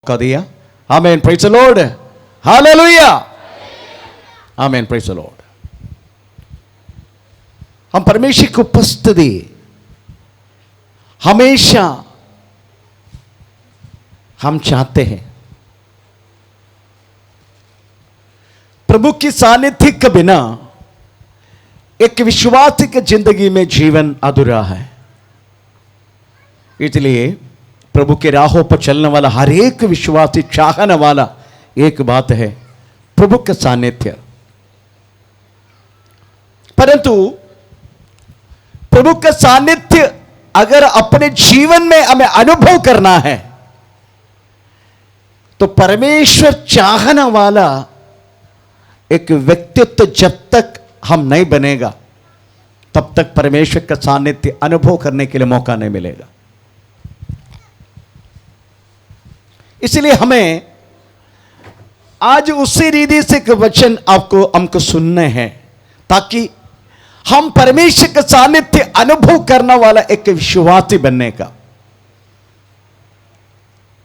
मौका दिया। Amen, praise the Lord, hallelujah, amen, praise the Lord. हम परमेश्वर की उपस्थिति हमेशा हम चाहते हैं। प्रभु की सानिध्य के बिना एक विश्वासी की जिंदगी में जीवन अधूरा है। इसलिए प्रभु के राहों पर चलने वाला हर एक विश्वासी चाहने वाला एक बात है, प्रभु का सानिध्य। परंतु प्रभु का सानिध्य अगर अपने जीवन में हमें अनुभव करना है तो परमेश्वर चाहने वाला एक व्यक्तित्व जब तक हम नहीं बनेगा तब तक परमेश्वर का सानिध्य अनुभव करने के लिए मौका नहीं मिलेगा। इसलिए हमें आज उसी रीति से वचन हमको सुनने हैं ताकि हम परमेश्वर का सानिध्य अनुभव करने वाला एक विश्वासी बनने का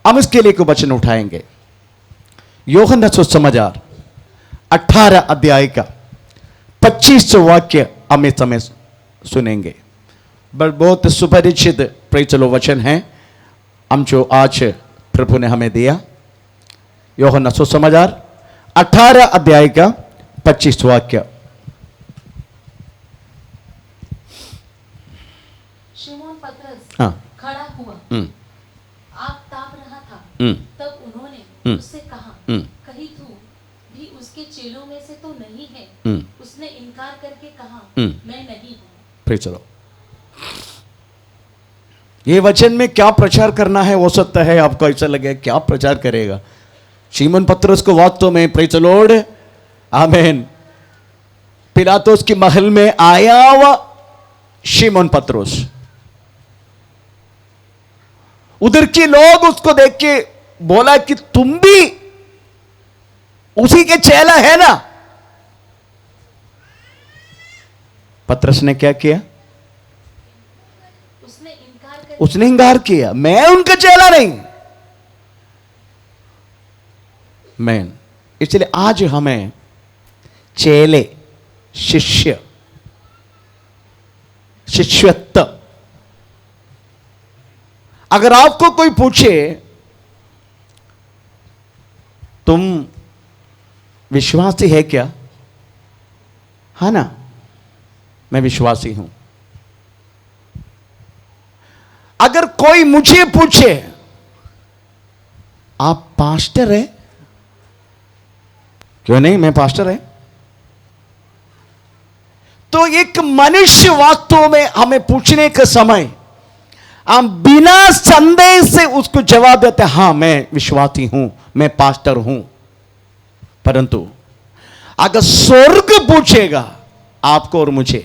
हम इसके लिए कोई वचन उठाएंगे। यूहन्ना सुसमाचार 18 अध्याय का 25 वाक्य हम इस समय सुनेंगे। बहुत सुपरिचित प्रेरित वचन है हम जो आज प्रभु ने हमें दिया। यूहन्ना सुसमाचार 18 अध्याय का 25 वाक्य। शिमोन पतरस हाँ। खड़ा हुआ, आग ताप रहा था। तब उन्होंने उससे कहा, कहीं तू भी उसके चेलों में से तो नहीं है? उसने इनकार करके कहा, मैं नहीं हूँ। Praise the Lord. ये वचन में क्या प्रचार करना है हो सकता है आपको ऐसा लगे क्या प्रचार करेगा। शिमोन पतरस को वास्तव में प्रेज़ द लॉर्ड, आमीन, पिलातुस की महल में आया हुआ शिमोन पतरस, उधर के लोग उसको देख के बोला कि तुम भी उसी के चेला है ना। पतरस ने क्या किया? उसने इंकार किया, मैं उनका चेला नहीं। मैं इसलिए आज हमें चेले, शिष्य, शिष्यत्व, अगर आपको कोई पूछे तुम विश्वासी है क्या? हाँ ना, मैं विश्वासी हूं। अगर कोई मुझे पूछे आप पास्टर है? क्यों नहीं, मैं पास्टर है। तो एक मनुष्य वास्तव में हमें पूछने के समय हम बिना संदेह से उसको जवाब देते हैं, हां मैं विश्वासी हूं, मैं पास्टर हूं। परंतु अगर स्वर्ग पूछेगा आपको और मुझे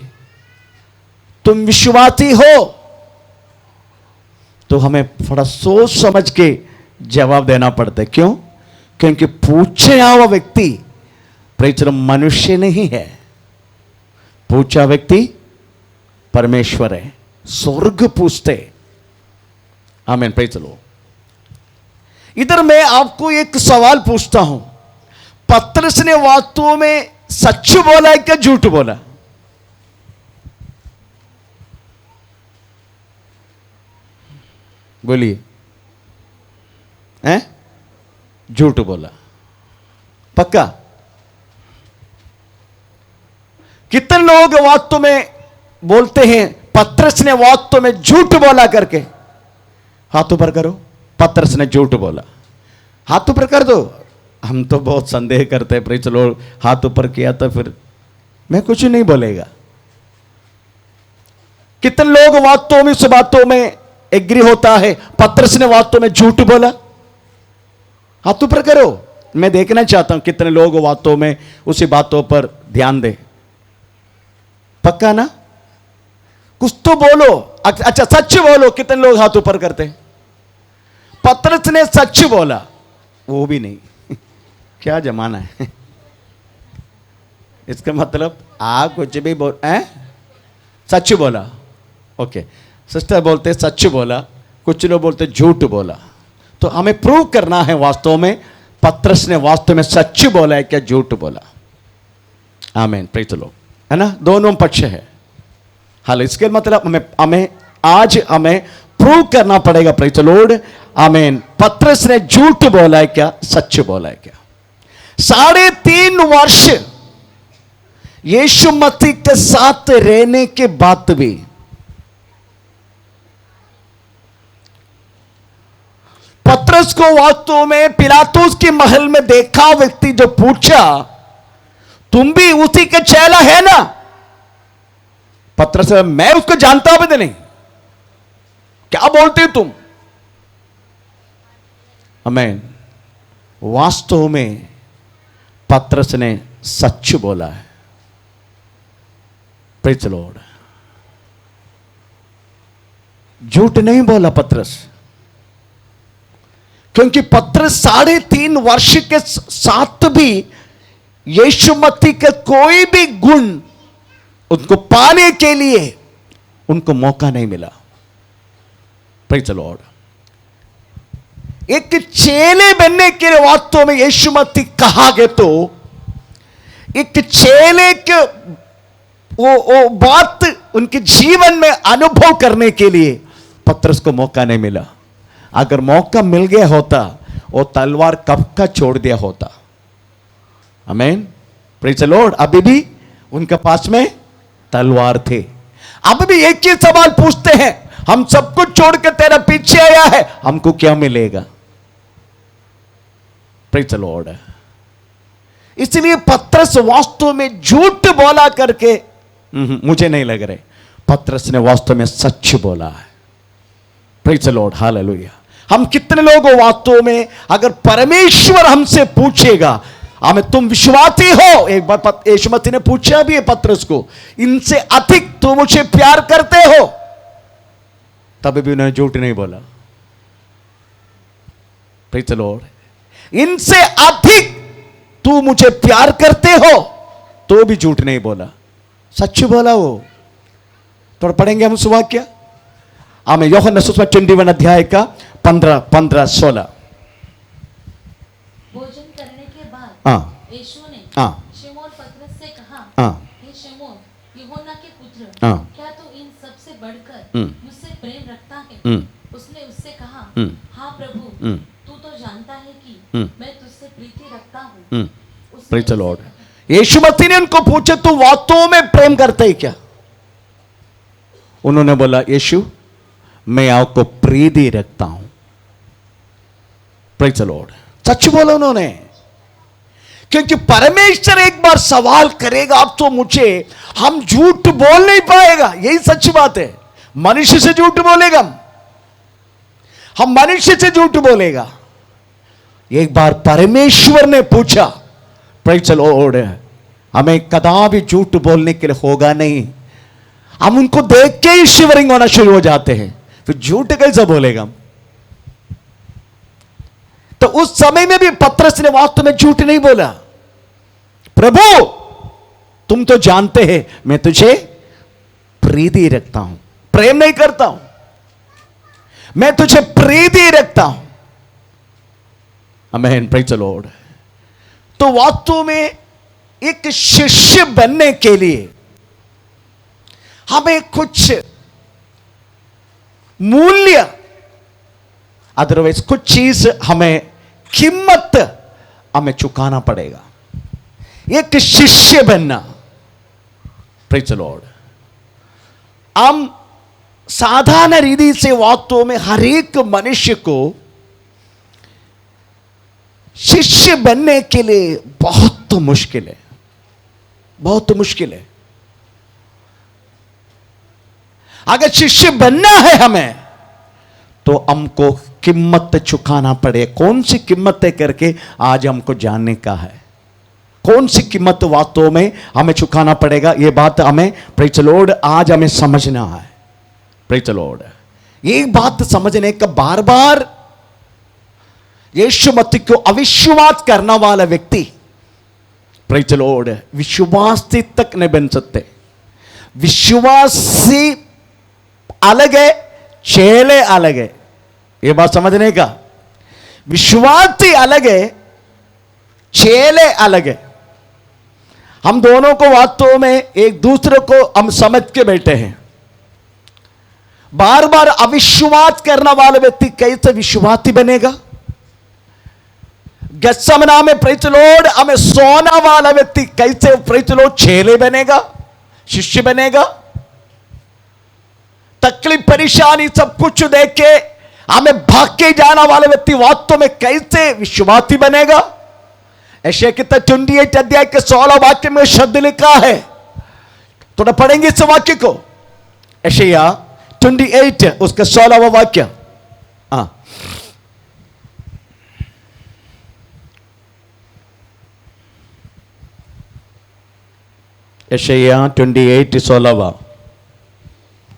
तुम विश्वासी हो, तो हमें थोड़ा सोच समझ के जवाब देना पड़ता है। क्यों? क्योंकि पूछने हुआ व्यक्ति प्रेरित मनुष्य नहीं है, पूछा व्यक्ति परमेश्वर है, स्वर्ग पूछते। आमीन, प्रेरित लो। इधर मैं आपको एक सवाल पूछता हूं, पतरस ने वास्तव में सच बोला है क्या झूठ बोला? बोलिए। हैं? झूठ बोला, पक्का? कितने लोग वास्तव में बोलते हैं पतरस ने वास्तव में झूठ बोला करके? हाथ ऊपर करो, पतरस ने झूठ बोला। हाथ ऊपर कर दो। हम तो बहुत संदेह करते हैं, प्रेज़ द लॉर्ड, हाथ ऊपर किया तो फिर मैं कुछ नहीं बोलेगा। कितने लोग वास्तव में इस बातों में एग्री होता है पतरस ने वास्तव में झूठ बोला? हाथ ऊपर करो, मैं देखना चाहता हूं कितने लोग वास्तव में उसी बातों पर ध्यान दे। पक्का ना? कुछ तो बोलो। अच्छा सच बोलो। कितने लोग हाथ ऊपर करते हैं? पतरस ने सच बोला, वो भी नहीं। क्या जमाना है। इसका मतलब आप कुछ भी बोल सच बोला। ओके, सिस्टर बोलते सच बोला, कुछ लोग बोलते झूठ बोला। तो हमें प्रूव करना है वास्तव में पत्रस ने वास्तव में सच बोला है क्या झूठ बोला। आमीन, प्रेज़ द लॉर्ड, है ना, दोनों पक्ष है। हाल इसके मतलब हमें आज प्रूव करना पड़ेगा, प्रेज़ द लॉर्ड, आमीन, पत्रस ने झूठ बोला है क्या सच बोला है क्या। 3.5 वर्ष यीशु मसीह के साथ रहने के बाद भी पत्रस को वास्तव में पिलातुस के महल में देखा व्यक्ति जो पूछा तुम भी उसी के चेला है ना, पत्रस मैं उसको जानता भी नहीं, क्या बोलते तुम। आमीन, वास्तव में पत्रस ने सच बोला है, प्रेज़ द लॉर्ड, झूठ नहीं बोला पत्रस, क्योंकि पत्रस 3.5 वर्ष के साथ भी यीशु मसीह के कोई भी गुण उनको पाने के लिए उनको मौका नहीं मिला, प्रेज़ द लॉर्ड। एक चेले बनने के लिए वास्तव में यीशु मसीह कहा गया, तो एक चेले के वो बात उनके जीवन में अनुभव करने के लिए पत्रस को मौका नहीं मिला। अगर मौका मिल गया होता वो तलवार कब का छोड़ दिया होता। आमीन, प्रेज़ द लॉर्ड। अभी भी उनके पास में तलवार थे, अब भी एक ही सवाल पूछते हैं, हम सब कुछ छोड़ के तेरा पीछे आया है, हमको क्या मिलेगा। Praise the Lord. इसलिए पत्रस वास्तव में झूठ बोला करके मुझे नहीं लग रहे, पत्रस ने वास्तव में सच बोला है, प्रेज़ द लॉर्ड, हालेलुया। हम कितने लोग वास्तव में अगर परमेश्वर हमसे पूछेगा हमें तुम विश्वासी हो, एक बार यीशु मसीह ने पूछा भी है पत्रस को, इनसे अधिक तुम मुझे प्यार करते हो, तभी भी उन्होंने झूठ नहीं बोला, प्रेज़ द लॉर्ड। इनसे अधिक तू मुझे प्यार करते हो तो भी झूठ नहीं बोला, सच बोला वो। तो पढ़ेंगे हम सुवाक्य, हमें यूहन्ना सुसमाचार 21 अध्याय का 15-16। भोजन करने के बाद हाँ, यीशु ने हाँ, शिमोन पतरस से कहा, हाँ, हे शिमोन यूहन्ना के पुत्र, हाँ, क्या तू इन सब से बढ़कर मुझसे प्रेम रखता है। उसने उससे कहा, हाँ प्रभु, तू तो जानता है कि मैं तुझसे प्रीति रखता हूँ। Praise the Lord. Yeshu Masih ने उनको पूछा तू वास्तव में प्रेम करते है क्या। उन्होंने बोला यीशु मैं आपको प्रीति रखता हूं, प्रेज़ द लॉर्ड, सच बोला उन्होंने। क्योंकि परमेश्वर एक बार सवाल करेगा आप तो मुझे, हम झूठ बोल नहीं पाएगा, यही सच बात है। मनुष्य से झूठ बोलेगा, हम मनुष्य से झूठ बोलेगा। एक बार परमेश्वर ने पूछा, प्रेज़ द लॉर्ड, हमें कदापि झूठ बोलने के लिए होगा नहीं, हम उनको देख के ही शिवरिंग होना शुरू हो जाते हैं, फिर झूठ कैसे बोलेगा। तो उस समय में भी पत्रस ने वास्तव में झूठ नहीं बोला, प्रभु तुम तो जानते हैं मैं तुझे प्रीति रखता हूं, प्रेम नहीं करता हूं, मैं तुझे प्रीति रखता हूं। आमीन, प्रेज़ द लॉर्ड। तो वास्तव में एक शिष्य बनने के लिए हमें कुछ मूल्य, अदरवाइज कुछ चीज हमें कीमत हमें चुकाना पड़ेगा, एक शिष्य बनना, प्रेज़ द लॉर्ड। हम साधारण रीति से वास्तव में हर एक मनुष्य को शिष्य बनने के लिए बहुत मुश्किल है, बहुत मुश्किल है। अगर शिष्य बनना है हमें तो हमको कीमत चुकाना पड़े। कौन सी कीमत है करके आज हमको जानने का है, कौन सी कीमत वास्तव में हमें चुकाना पड़ेगा, ये बात हमें प्रेज़ द लॉर्ड आज हमें समझना है, प्रेज़ द लॉर्ड। ये बात समझने का बार बार यीशु मसीह को अविश्वास करने वाला व्यक्ति, प्रेज़ द लॉर्ड, विश्वासी तक नहीं बन सकते। विश्वासी अलग है, चेले अलग है, ये बात समझने का। विश्वासी अलग है, चेले अलग है। हम दोनों को वास्तव में एक दूसरे को हम समझ के बैठे हैं। बार बार अविश्वास करने वाला व्यक्ति कैसे विश्वासी बनेगा? गत्समना में प्रेज़ द लॉर्ड हमें सोना वाला व्यक्ति कैसे प्रेज़ द लॉर्ड चेले बनेगा, शिष्य बनेगा? तकलीफ परेशानी सब कुछ देख के हमें भाग के जाना वाले व्यक्ति वास्तव में कैसे विश्वासी बनेगा? यशायाह की 28 अध्याय के 16 वाक्य में शब्द लिखा है, थोड़ा पढ़ेंगे इस वाक्य को। यशायाह 28 उसका 16वां वाक्य। हाँ, यशायाह 28 16वां।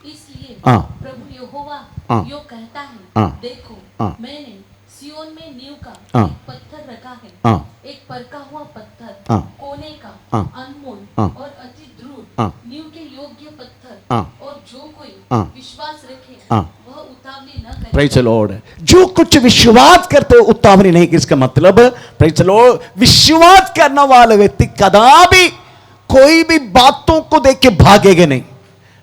इसलिए हाँ। प्रभु यहोवा हाँ। यो कहता है, हाँ। देखो हाँ। मैंने सिय्योन में नींव का हाँ। एक पत्थर रखा है, हाँ। एक परखा हुआ पत्थर, हाँ। कोने का, हाँ। अनमोल हाँ। और अति दृढ़, हाँ। नींव के योग्य पत्थर, हाँ। और जो कोई हाँ। विश्वास रखे हाँ। वह उतावली न करे। Praise the Lord. जो कुछ विश्वास करते हो उतावली नहीं, किसका मतलब प्रेज़ द लॉर्ड, विश्वास करने वाले व्यक्ति कदापि कोई भी बातों को देख के भागेगा नहीं।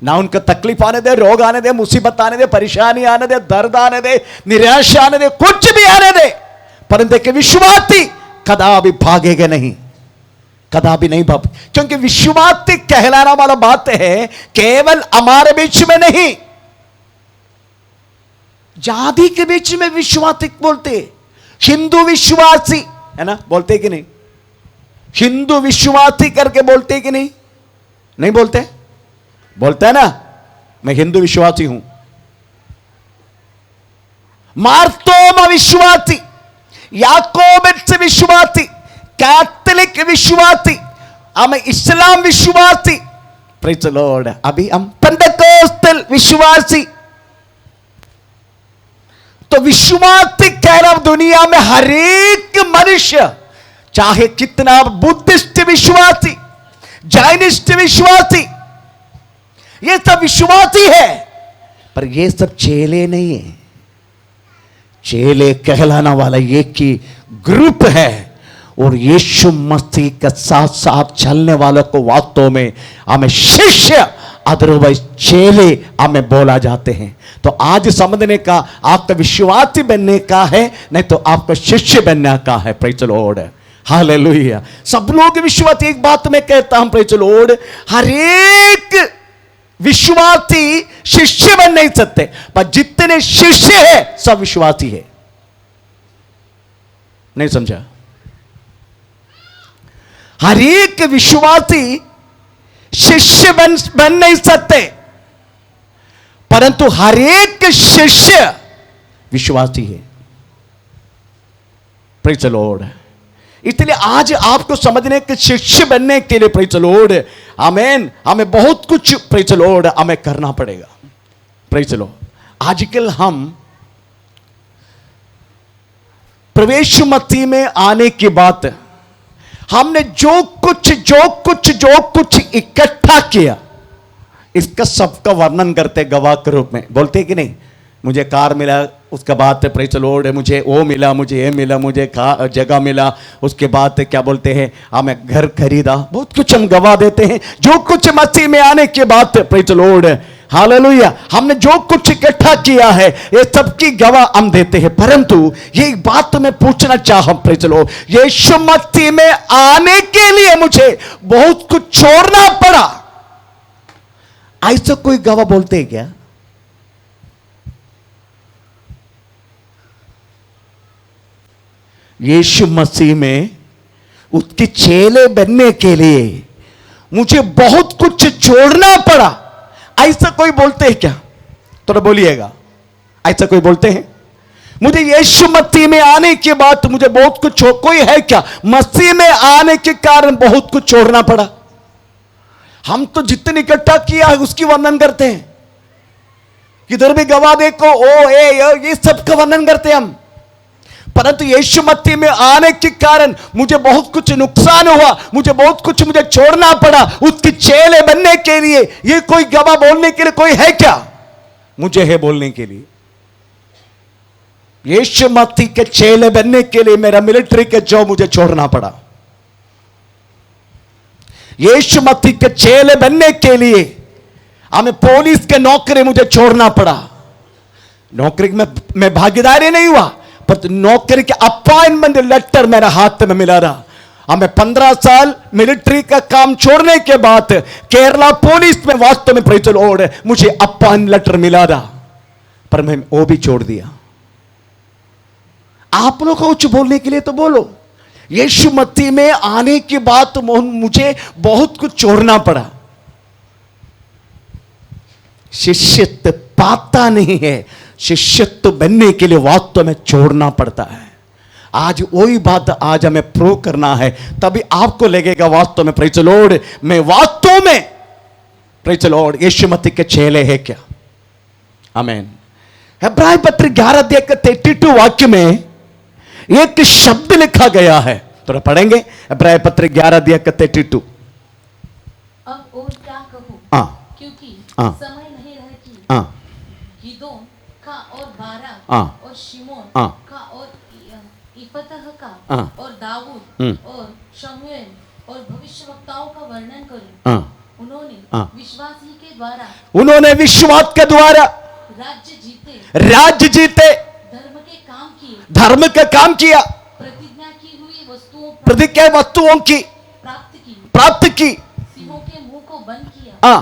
ना उनका तकलीफ आने दे, रोग आने दे, मुसीबत आने दे, परेशानी आने दे, दर्द आने दे, निराशा आने दे, कुछ भी आने दे, परंतु के विश्वासी कदापि भागेगा नहीं, कदापि नहीं भाग। क्योंकि विश्वासी कहलाना वाला बात है केवल हमारे बीच में नहीं, जाति के बीच में विश्वासी बोलते, हिंदू विश्वासी है ना, बोलते कि नहीं? हिंदू विश्वासी करके बोलते कि नहीं? नहीं बोलते? बोलते है ना, मैं हिंदू विश्वासी हूं। मार्तोम विश्वासी, याकोबिट्स विश्वासी, कैथोलिक विश्वासी, हम इस्लाम विश्वासी, प्रेज़ द लॉर्ड। अभी हम पेंटेकोस्टल विश्वासी। तो विश्वासी कह रहा दुनिया में हर एक मनुष्य, चाहे कितना बुद्धिस्ट विश्वासी, जैनिस्ट विश्वासी, ये सब विश्वासी है, पर ये सब चेले नहीं है। चेले कहलाना वाला एक ही ग्रुप है, और यीशु मसीह के साथ साथ चलने वालों को वास्तव में हमें शिष्य, अदरवाइज चेले हमें बोला जाते हैं। तो आज समझने का आपका विश्वासी बनने का है, नहीं तो आपका शिष्य बनने का है। Praise the Lord, hallelujah. सब लोग विश्वासी, एक बात मैं कहता हूं प्रेज़ द लॉर्ड, हर एक विश्वासी शिष्य बन नहीं सकते, पर जितने शिष्य है सब विश्वासी है। नहीं समझा? हर एक विश्वासी शिष्य बन नहीं सकते, परंतु हर एक शिष्य विश्वासी है। Praise the Lord. इसलिए आज आपको समझने के शिष्य बनने के लिए प्रेज़ द लॉर्ड, आमीन, हमें बहुत कुछ प्रेज़ द लॉर्ड हमें करना पड़ेगा। Praise the Lord. आजकल हम प्रवेश मसीह में आने के बाद हमने जो कुछ इकट्ठा किया, इसका सबका वर्णन करते गवाह के रूप में। बोलते कि नहीं, मुझे कार मिला, उसके बाद प्रेज़ द लॉर्ड मुझे वो मिला, मुझे ये मिला, मुझे जगह मिला, उसके बाद क्या बोलते हैं, हमें घर खरीदा, बहुत कुछ हम गवाह देते हैं। जो कुछ मसीह में आने के बाद प्रेज़ द लॉर्ड, हालेलुया, हमने जो कुछ इकट्ठा किया है ये सबकी गवाह हम देते हैं। परंतु ये बात मैं पूछना चाहूं प्रेज़ द लॉर्ड, यीशु मसीह में आने के लिए मुझे बहुत कुछ छोड़ना पड़ा, ऐसा कोई गवाह बोलते हैं क्या? यीशु मसीह में उसके चेले बनने के लिए मुझे बहुत कुछ छोड़ना पड़ा, ऐसा कोई बोलते हैं क्या? थोड़ा बोलिएगा, ऐसा कोई बोलते हैं? मुझे यीशु मसीह में आने के बाद मुझे बहुत कुछ कोई है क्या? मसीह में आने के कारण बहुत कुछ छोड़ना पड़ा। हम तो जितने इकट्ठा किया है उसकी वर्णन करते हैं, किधर भी गवाह देखो, ओ ये सब का वर्णन करते हैं हम। परंतु यीशु मसीह में आने के कारण मुझे बहुत कुछ नुकसान हुआ, मुझे बहुत कुछ मुझे छोड़ना पड़ा उसके चेले बनने के लिए। ये कोई गवाह बोलने के लिए कोई है क्या? मुझे है बोलने के लिए। यीशु मसीह के चेले बनने के लिए मेरा मिलिट्री के जॉब मुझे छोड़ना पड़ा। यीशु मसीह के चेले बनने के लिए हमें पुलिस के नौकरी मुझे छोड़ना पड़ा। नौकरी में मैं भागीदारी नहीं हुआ, पर नौकरी के अपॉइंटमेंट लेटर मेरे हाथ में मिला रहा। हमें 15 साल मिलिट्री का काम छोड़ने के बाद केरला पुलिस में वास्तव में प्रेज़ द लॉर्ड मुझे अपॉइंटमेंट लेटर मिला रहा, पर मैं वो भी छोड़ दिया। आप लोग को कुछ बोलने के लिए तो बोलो। यीशु मसीह में आने के बाद तो मुझे बहुत कुछ छोड़ना पड़ा। शिष्यत्व पाता नहीं है, शिष्यत्व बनने के लिए वास्तव में छोड़ना पड़ता है। आज वही बात आज हमें प्रूव करना है, तभी आपको लगेगा वास्तव में प्रेज़ द लॉर्ड मैं वास्तव में प्रेज़ द लॉर्ड यीशु मसीह के चेले हैं क्या। आमीन। इब्रानी पत्र 11:32 वाक्य में एक शब्द लिखा गया है, थोड़ा पढ़ेंगे। इब्रानी पत्र 11:32। अब और क्या कहूं, क्योंकि हाँ। समय नहीं रहती। गिदोन का और बारा और शिमोन का और इफतह का और दाऊद और शमूएल और भविष्यवक्ताओं का वर्णन करूं। उन्होंने विश्वास के द्वारा राज्य जीते, धर्म के काम किया, प्रतिज्ञा वस्तुओं की प्राप्त की, सिंहों के मुंह को बंद किया,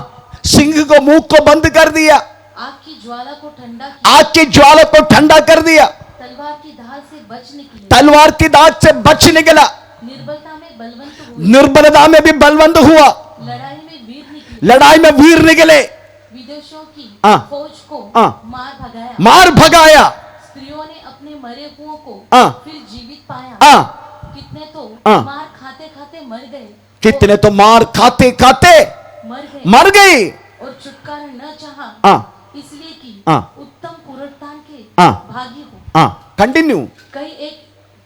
सिंह को मुंह को बंद कर दिया, आग की ज्वाला को ठंडा कर दिया, तलवार की धार से बच निकला, निर्बलता में भी बलवंत हुआ, लड़ाई में वीर निकले, विदेशों की फौज को मार भगाया, स्त्रियों ने अपने मरे हुओं को फिर जीवित पाया, कितने तो मार खाते खाते मर गए और छुटकारा न चाहा, इसलिए कि उत्तम पुनरुत्थान के भागी हो। कंटिन्यू। कई एक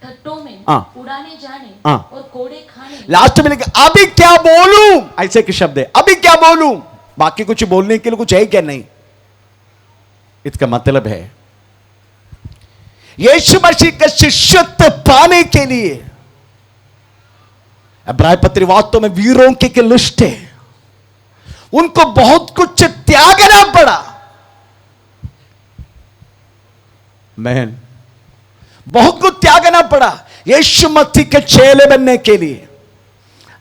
ठट्टों में उड़ाने जाने और कोड़े खाने। लास्ट में लिखा अभी क्या बोलूं, ऐसे के शब्द है, अभी क्या बोलूं, बाकी कुछ बोलने के लिए कुछ है क्या नहीं। इसका मतलब है यीशु मसीह का शिष्यत्व पाने के लिए इब्रानी पत्री वास्तव में वीरों की लिस्ट है, उनको बहुत कुछ त्यागना पड़ा। मैन बहुत कुछ त्यागना पड़ा यीशु मसीह के चेले बनने के लिए।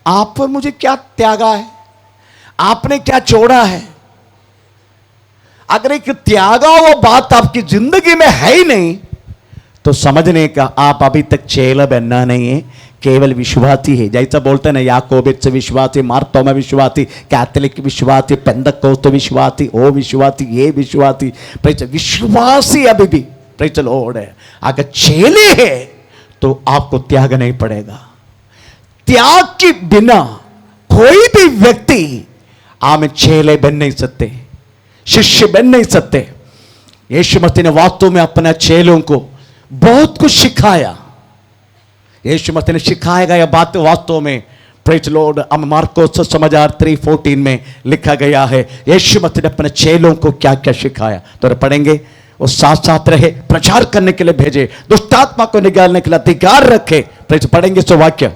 आप पर मुझे क्या त्यागा है, आपने क्या छोड़ा है। अगर एक त्यागा वो बात आपकी जिंदगी में है ही नहीं, तो समझने का आप अभी तक चेला बनना नहीं है, केवल विश्वासी है। जैसा बोलते ना याकोबित्स विश्वासी, मार्तोमा विश्वासी, कैथोलिक विश्वासी, पेंतकोस्त विश्वासी, ओ विश्वासी, ये विश्वासी, विश्वासी अभी भी प्रेज़ द लॉर्ड है। अगर चेले है तो आपको त्याग नहीं पड़ेगा। त्याग के बिना कोई भी व्यक्ति आप चेले बन नहीं सकते, शिष्य बन नहीं सकते। यीशु मसीह ने वास्तव में अपने चेलों को बहुत कुछ सिखाया। यीशु मसीह ने सिखाया गया बात वास्तव में प्रेज़ द लॉर्ड मार्कोस समाचार 3:14 में लिखा गया है यीशु मसीह ने अपने चेलों को क्या क्या सिखाया। तो पढ़ेंगे। वो साथ साथ रहे, प्रचार करने के लिए भेजे, दुष्टात्मा को निकालने के लिए अधिकार रखे। पढ़ेंगे सो वाक्य।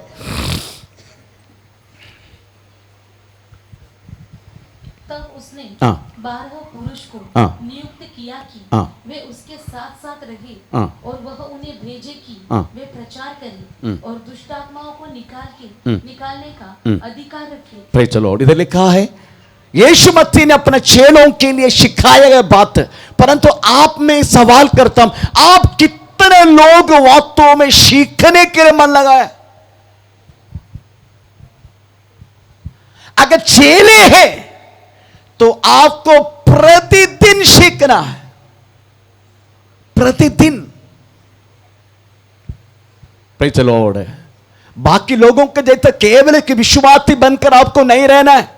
तब उसने 12 पुरुष को नियुक्त किया कि वे उसके साथ साथ रहे और वह उन्हें भेजे कि वे प्रचार करें और दुष्टात्माओं को निकालने का अधिकार रखे। Praise the Lord. इधर लिखा है यीशु मसीह ने अपने चेलों के लिए सिखाया गया बात, परंतु आप में सवाल करता हूं, आप कितने लोग वास्तव में सीखने के लिए मन लगाया। अगर चेले हैं तो आपको प्रतिदिन सीखना है, प्रतिदिन। Praise the Lord. बाकी लोगों के जैसे केवल एक विश्वासी बनकर आपको नहीं रहना है।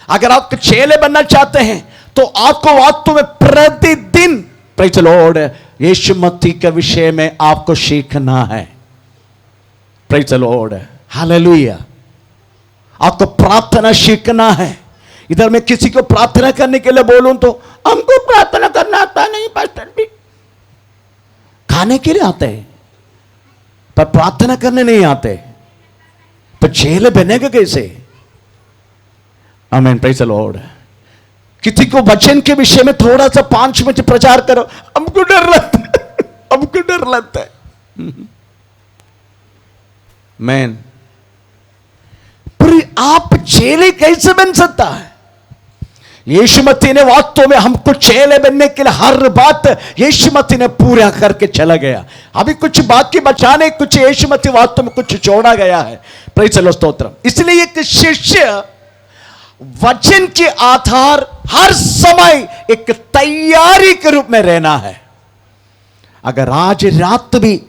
अगर आप चेले बनना चाहते हैं तो आपको वास्तव में प्रतिदिन प्रेज़ द लॉर्ड यीशु मसीह के विषय में आपको सीखना है। Praise the Lord, hallelujah. आपको प्रार्थना सीखना है। इधर मैं किसी को प्रार्थना करने के लिए बोलूं तो हमको प्रार्थना करना आता नहीं पास्टर भी। खाने के लिए आते हैं पर प्रार्थना करने नहीं आते, तो चेले बनेगा कैसे? आमीन, प्रेज़ द लॉर्ड। किसी को वचन के विषय में थोड़ा सा 5 मिनट प्रचार करो, हमको डर लगता है, हमको डर लगता है। मैन, पर आप चेले कैसे बन सकता है? यीशु मसीह ने वास्तव में हमको चेले बनने के लिए हर बात यीशु मसीह ने पूरा करके चला गया। अभी कुछ बाकी बचाने, कुछ यीशु मसीह वास्तव में कुछ छोड़ा गया है। Praise the Lord, stotram. इसलिए एक शिष्य वचन के आधार हर समय एक तैयारी के रूप में रहना है। अगर आज रात भी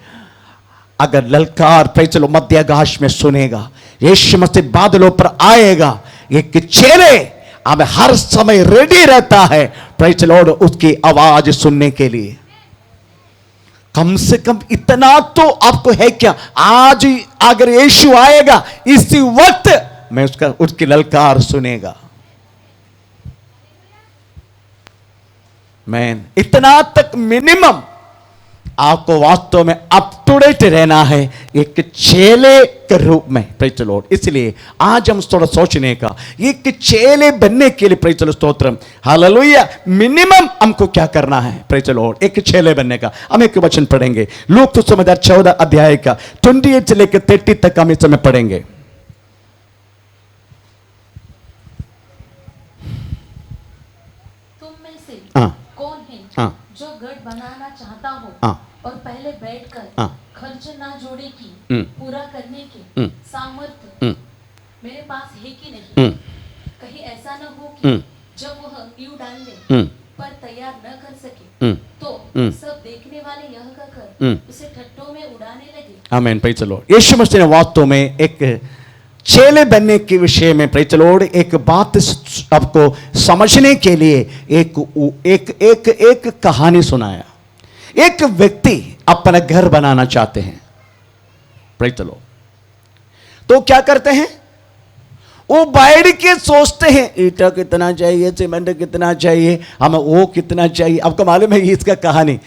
अगर ललकार प्रेज़ द लॉर्ड मध्य आकाश में सुनेगा, यीशु मसीह बादलों पर आएगा, एक चेले अब हर समय रेडी रहता है प्रेज़ द लॉर्ड उसकी आवाज सुनने के लिए। कम से कम इतना तो आपको है क्या, आज अगर यीशु आएगा इसी वक्त मैं उसकी ललकार सुनेगा। मैन, इतना तक मिनिमम आपको वास्तव में अप टू डेट रहना है एक चेले के रूप में। Praise the Lord. इसलिए आज हम थोड़ा सोचने का, एक चेले बनने के लिए praise the Lord, stotram, hallelujah, minimum हमको क्या करना है प्रेज़ द लॉर्ड एक चेले बनने का। हम एक वचन पढ़ेंगे, लूक सुसमाचार 14 अध्याय का 28 से लेकर 30 तक हम इस समय पढ़ेंगे। तुम में से हाँ, कौन है हाँ, जो गढ़ बनाना चाहता हो हाँ, और पहले बैठकर हाँ, खर्च ना जोड़े की पूरा करने के सामर्थ्य मेरे पास है कि नहीं? कहीं ऐसा न हो कि जब वह ईंट डाल ले पर तैयार न कर सके तो सब देखने वाले यह कहकर उसे ठट्ठों में उड़ाने लगे। आमीन, praise the Lord. Yeshu Masih ने वास्तव में एक चेले बनने के विषय में प्रेज़ द लॉर्ड एक बात आपको समझने के लिए एक एक एक एक कहानी सुनाया। एक व्यक्ति अपना घर बनाना चाहते हैं, प्रेज़ द लॉर्ड, तो क्या करते हैं, वो बैठ के सोचते हैं ईटा कितना चाहिए, सीमेंट कितना चाहिए, हमें वो कितना चाहिए। आपको मालूम है इसका कहानी,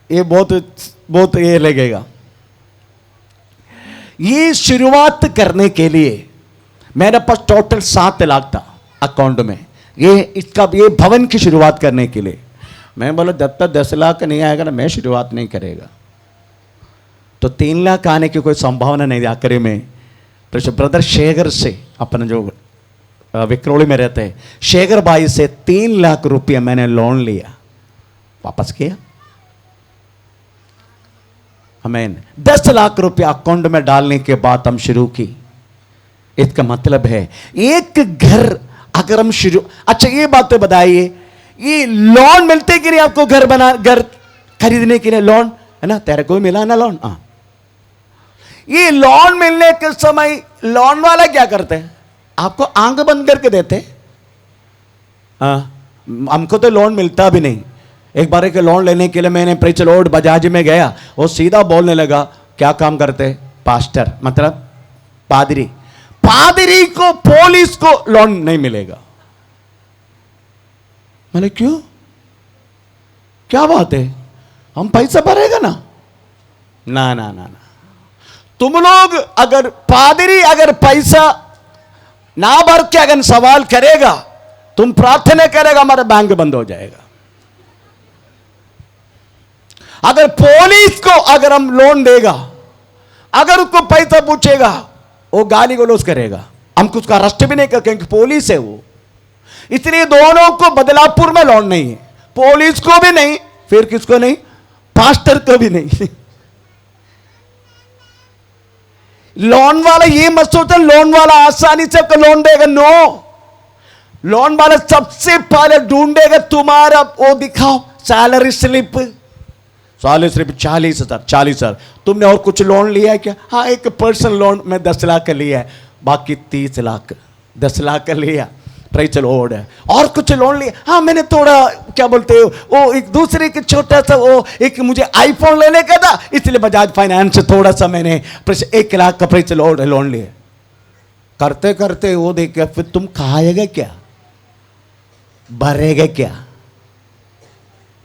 ये बहुत बहुत ये लगेगा। ये शुरुआत करने के लिए मेरे पास टोटल 7 लाख था अकाउंट में, ये भवन की शुरुआत करने के लिए। मैं बोला जब तक 10 लाख नहीं आएगा ना मैं शुरुआत नहीं करेगा। तो 3 लाख आने की कोई संभावना नहीं थी आखिर में। तो ब्रदर शेखर से, अपना जो विक्रोली में रहते हैं, शेखर भाई से 3 लाख रुपया मैंने लोन लिया, वापस किया। आमीन। 10 लाख रुपया अकाउंट में डालने के बाद हम शुरू की। इसका मतलब है एक घर अगर हम शुरू, अच्छा ये बात तो बताइए, ये लोन मिलते कि नहीं आपको घर खरीदने के लिए लोन, है ना? तेरे को मिला ना लोन? हाँ। ये लोन मिलने के समय लोन वाला क्या करते हैं, आपको आंख बंद करके देते। हाँ, हमको तो लोन मिलता भी नहीं। एक बार एक लोन लेने के लिए मैंने प्रेज़ द लॉर्ड बजाज में गया, वो सीधा बोलने लगा क्या काम करते, पास्टर मतलब पादरी, पादरी को पुलिस को लोन नहीं मिलेगा। मैंने क्यों, क्या बात है, हम पैसा भरेगा ना? ना ना ना ना, तुम लोग अगर पादरी अगर पैसा ना भर के अगर सवाल करेगा, तुम प्रार्थना करेगा, हमारा बैंक बंद हो जाएगा। अगर पुलिस को अगर हम लोन देगा, अगर उसको पैसा पूछेगा, वो गाली गलौज करेगा, हमको उसका अरेस्ट भी नहीं कर, क्योंकि पुलिस है वो। इसलिए दोनों को बदलापुर में लोन नहीं है, पुलिस को भी नहीं, फिर किसको नहीं, पास्टर को भी नहीं। लोन वाला ये मत सोचो लोन वाला आसानी से आपको लोन देगा, नो। लोन वाला सबसे पहले ढूंढेगा तुम्हारा वो दिखाओ सैलरी स्लिप, 40,000। तुमने और कुछ लोन लिया है क्या? हाँ, एक पर्सनल लोन में 10 लाख का लिया है, बाकी 30 लाख, 10 लाख का लिया, प्रेज़ द लॉर्ड। और कुछ लोन लिया? हाँ, मैंने थोड़ा क्या बोलते हो, वो एक दूसरे के छोटा सा वो एक मुझे आईफोन लेने का था, इसलिए बजाज फाइनेंस से थोड़ा सा मैंने 1 लाख का प्रेज़ द लॉर्ड लोन लिया। करते करते वो देख के फिर तुम खाएगा क्या, भरेगा क्या?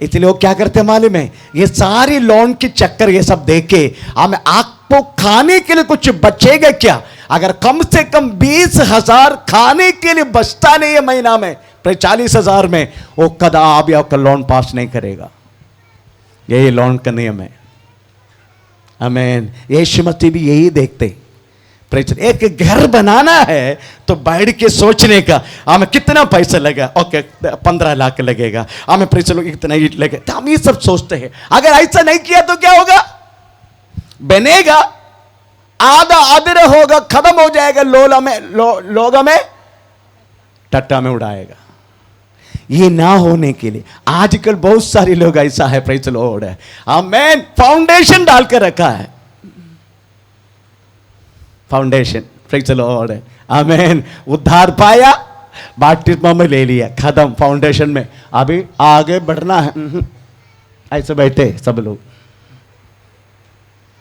इसलिए वो क्या करते हैं मालूम है, ये सारी लोन की चक्कर ये सब देख के हमें आपको खाने के लिए कुछ बचेगा क्या? अगर कम से कम 20,000 खाने के लिए बचता नहीं है महीना में, 40,000 में, वो कदापि आपका लोन पास नहीं करेगा। यही लोन का नियम है। आमीन। यीशु मसीह भी यही देखते। एक घर बनाना है तो बैठ के सोचने का हमें कितना पैसा लगा, ओके 15 लाख लगेगा, हमें पैसा इतना ही लगेगा, तो हम ये सब सोचते हैं। अगर ऐसा नहीं किया तो क्या होगा? बनेगा, आधा आधर होगा, खत्म हो जाएगा, लोग हमें टट्टा में उड़ाएगा। ये ना होने के लिए आजकल बहुत सारे लोग ऐसा है, प्रेज़ द लॉर्ड है, आमीन, फाउंडेशन डालकर रखा है, फाउंडेशन, प्रेज़ द लॉर्ड है, आमीन। उद्धार पाया, बपतिस्मा में ले लिया, खत्म, फाउंडेशन में अभी आगे बढ़ना है, ऐसे बैठे सब लोग,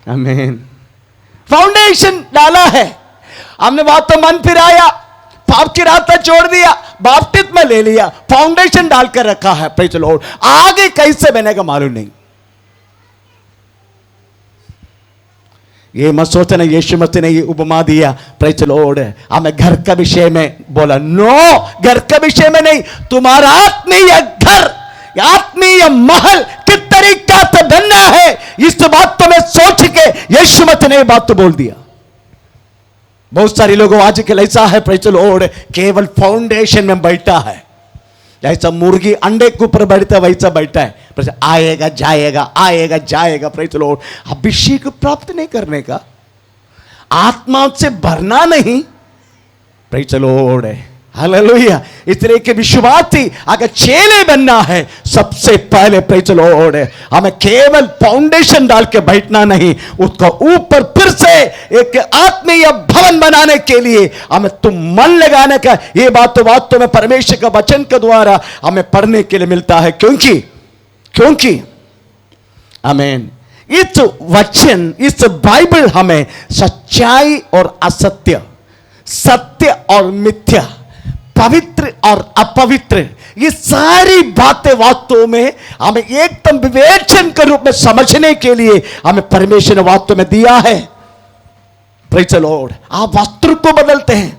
आमीन। फाउंडेशन डाला है, हमने बात तो मन फिराया, पाप की रास्ता छोड़ दिया, बपतिस्मा ले लिया, फाउंडेशन डालकर रखा है, प्रेज़ द लॉर्ड। आगे कैसे बनेगा मालूम नहीं। ये मत सोचना यीशु मसीह ने ये उपमा दिया, प्रेज़ द लॉर्ड, हमें घर का विषय में बोला, नो, घर का विषय में नहीं, तुम्हारा आत्मीय घर, आत्मीय महल किस तरीका से बनना है, इस बात तो मैं सोच के यीशु मसीह ने ये बात तो बोल दिया। बहुत सारे लोगों आजकल ऐसा है, प्रेज़ द लॉर्ड, केवल फाउंडेशन में बैठा है, जैसा मुर्गी अंडे के ऊपर बैठता वैसा बैठा है, आएगा जाएगा, आएगा जाएगा, प्रेज़ द लॉर्ड। अभिषेक प्राप्त नहीं करने का, आत्मा से भरना नहीं, प्रेज़ द लॉर्ड है, हालेलुया। इस तरह के विश्वासी अगर चेले बनना है, सबसे पहले प्रेज़ द लॉर्ड हमें केवल फाउंडेशन डाल के बैठना नहीं, उसका ऊपर फिर से एक आत्मीय भवन बनाने के लिए हमें तुम मन लगाने का। ये बात तो वास्तव में परमेश्वर का वचन के द्वारा हमें पढ़ने के लिए मिलता है, क्योंकि आमीन, इस वचन, इस बाइबल हमें सच्चाई और असत्य, सत्य और मिथ्या, पवित्र और अपवित्र, ये सारी बातें वास्तव में हमें एकदम विवेचन के रूप में समझने के लिए हमें परमेश्वर ने वास्तव में दिया है, प्रेज़ द लॉर्ड। आप वस्त्र को बदलते हैं,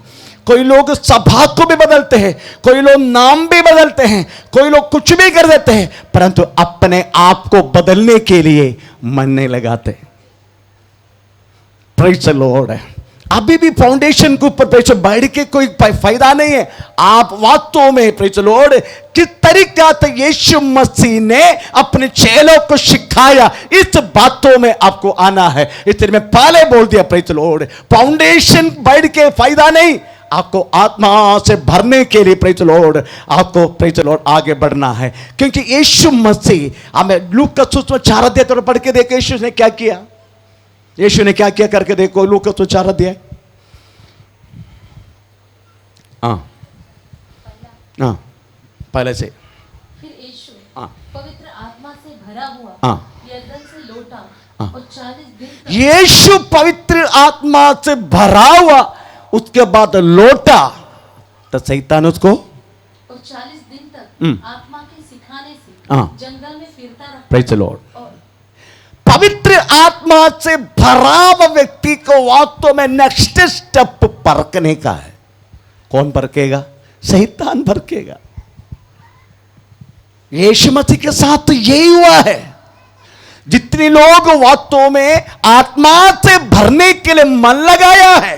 कोई लोग सभा को भी बदलते हैं, कोई लोग नाम भी बदलते हैं, कोई लोग कुछ भी कर देते हैं, परंतु अपने आप को बदलने के लिए मन नहीं लगाते, प्रेज़ द लॉर्ड। अभी भी फाउंडेशन के ऊपर पैसे बैठ के कोई फायदा नहीं है। आप वास्तव में, प्रेज़ द लॉर्ड, किस तरीका से यीशु मसीह ने अपने चेलों को सिखाया, इस बातों में आपको आना है। इसलिए मैं पहले बोल दिया, प्रेज़ द लॉर्ड, फाउंडेशन बैठ के फायदा नहीं, आपको आत्मा से भरने के लिए, प्रेज़ द लॉर्ड, आपको, प्रेज़ द लॉर्ड, आगे बढ़ना है। क्योंकि यीशु मसीह, हमें लूका सुसमाचार 4 अध्याय तो पढ़ के देखो, यीशु ने क्या किया, यीशु ने क्या किया करके देखो, लूका सुसमाचार 4 अध्याय, पहले से। फिर यीशु पवित्र आत्मा से भरा हुआ यरदन से लौटा और 40 दिन तक, यीशु पवित्र आत्मा से भरा हुआ, उसके बाद लौटा तो शैतान उसको और 40 दिन तक आत्मा के सिखाने से जंगल में फिरता रहा, प्रेज़ द लॉर्ड। पवित्र आत्मा से भरा हुआ व्यक्ति को वास्तव में नेक्स्ट स्टेप परखने का है। कौन परखेगा? शैतान परखेगा। यीशु मसीह के साथ तो यही हुआ है। जितने लोग वास्तव में आत्मा से भरने के लिए मन लगाया है,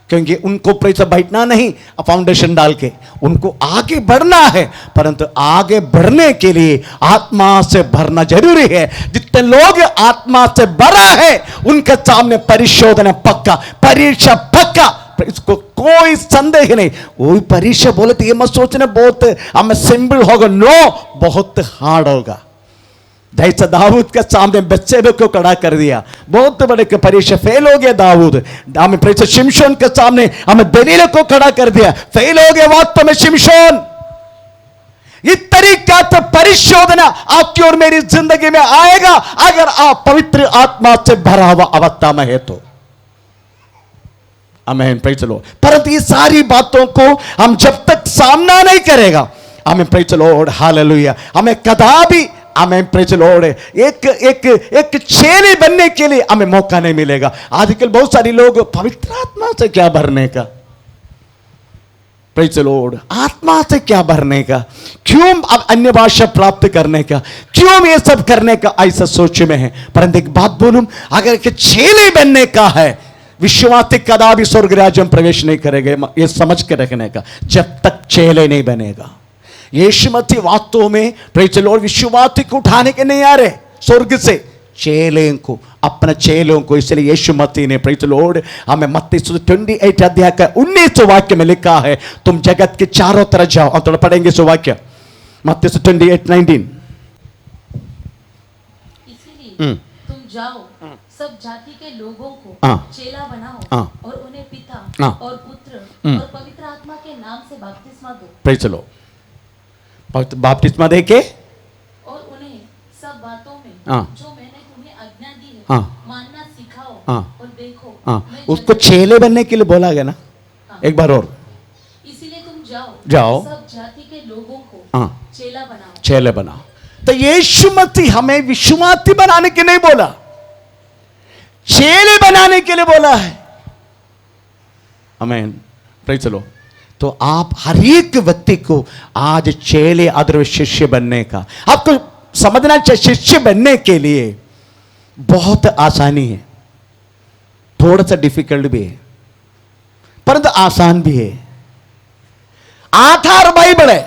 क्योंकि उनको प्रेज़ बैठना नहीं फाउंडेशन डाल के, उनको आगे बढ़ना है, परंतु आगे बढ़ने के लिए आत्मा से भरना जरूरी है। जितने लोग आत्मा से भरा है, उनके सामने परिशोधन पक्का, परीक्षा पक्का, इसको कोई संदेह नहीं। वही परीक्षा बोले तो ये मत सोचना बहुत हमें सिंपल होगा, नो, बहुत हार्ड होगा। जैसे दाऊद के सामने बच्चे को खड़ा कर दिया, बहुत बड़े के परीक्षा फेल हो गया दाऊद। हमें प्रेषित शिमशोन के सामने हमें दलील को खड़ा कर दिया, फेल हो गया वास्तव में शिमशोन। इस तरीका से परिशोधना आपकी और मेरी जिंदगी में आएगा अगर आप पवित्र आत्मा से भरा हुआ अवस्था में है तो। आमीन, प्रेज़ द लॉर्ड। परंतु ये सारी बातों को हम जब तक सामना नहीं करेगा, हमें प्रेज लॉर्ड हालेलुया, हमें कदापि हमें प्रेज लॉर्ड एक एक एक चेले बनने के लिए हमें मौका नहीं मिलेगा। आजकल बहुत सारे लोग पवित्र आत्मा से क्या भरने का, प्रेज लॉर्ड, आत्मा से क्या भरने का, क्यों अब अन्य भाषा प्राप्त करने का, क्यों ये सब करने का, ऐसा सोच में है। परंतु एक बात बोलूं, अगर एक चेले बनने का है, विश्वासी कदापि स्वर्ग राज्य में प्रवेश नहीं करेगा। ये समझ के रखने का, जब तक चेले नहीं बनेगा। यीशु मसीह वास्तव में प्रेज लॉर्ड विश्वासी को उठाने के नहीं आ रहे स्वर्ग से, चेले को, अपने चेलों को। इसलिए यीशु मसीह ने प्रेज लॉर्ड हमें मत्ती 28 अध्याय का 19 वाक्य में लिखा है, तुम जगत के चारों तरफ जाओ। और थोड़ा पढ़ेंगे सो वाक्य, मत्ती 28:19। इसीलिए तुम जाओ, सब जाति के लोगों को चेला बनाओ और उन्हें पिता और पुत्र और पवित्र आत्मा के नाम से बपतिस्मा दो। प्रेज लॉर्ड, बपतिस्मा दे के और उन्हें सब बातों में जो मैंने तुम्हें आज्ञा दी है मानना सिखाओ और देखो मैं उसको चेले बनने के लिए बोला गया ना। एक बार और, इसीलिए तुम जाओ, जाओ, सब जाति के लोगों को चेला बनाओ, चेले बनाओ। तो यीशु मसीह हमें विश्वासी बनाने के नहीं बोला, चेले बनाने के लिए बोला है। आमीन, प्रेज लॉर्ड। तो आप हर एक व्यक्ति को आज चेले अदर शिष्य बनने का आपको समझना चाहिए। शिष्य बनने के लिए बहुत आसानी है, थोड़ा सा डिफिकल्ट भी है, परंतु आसान भी है। आधार बाइबल है।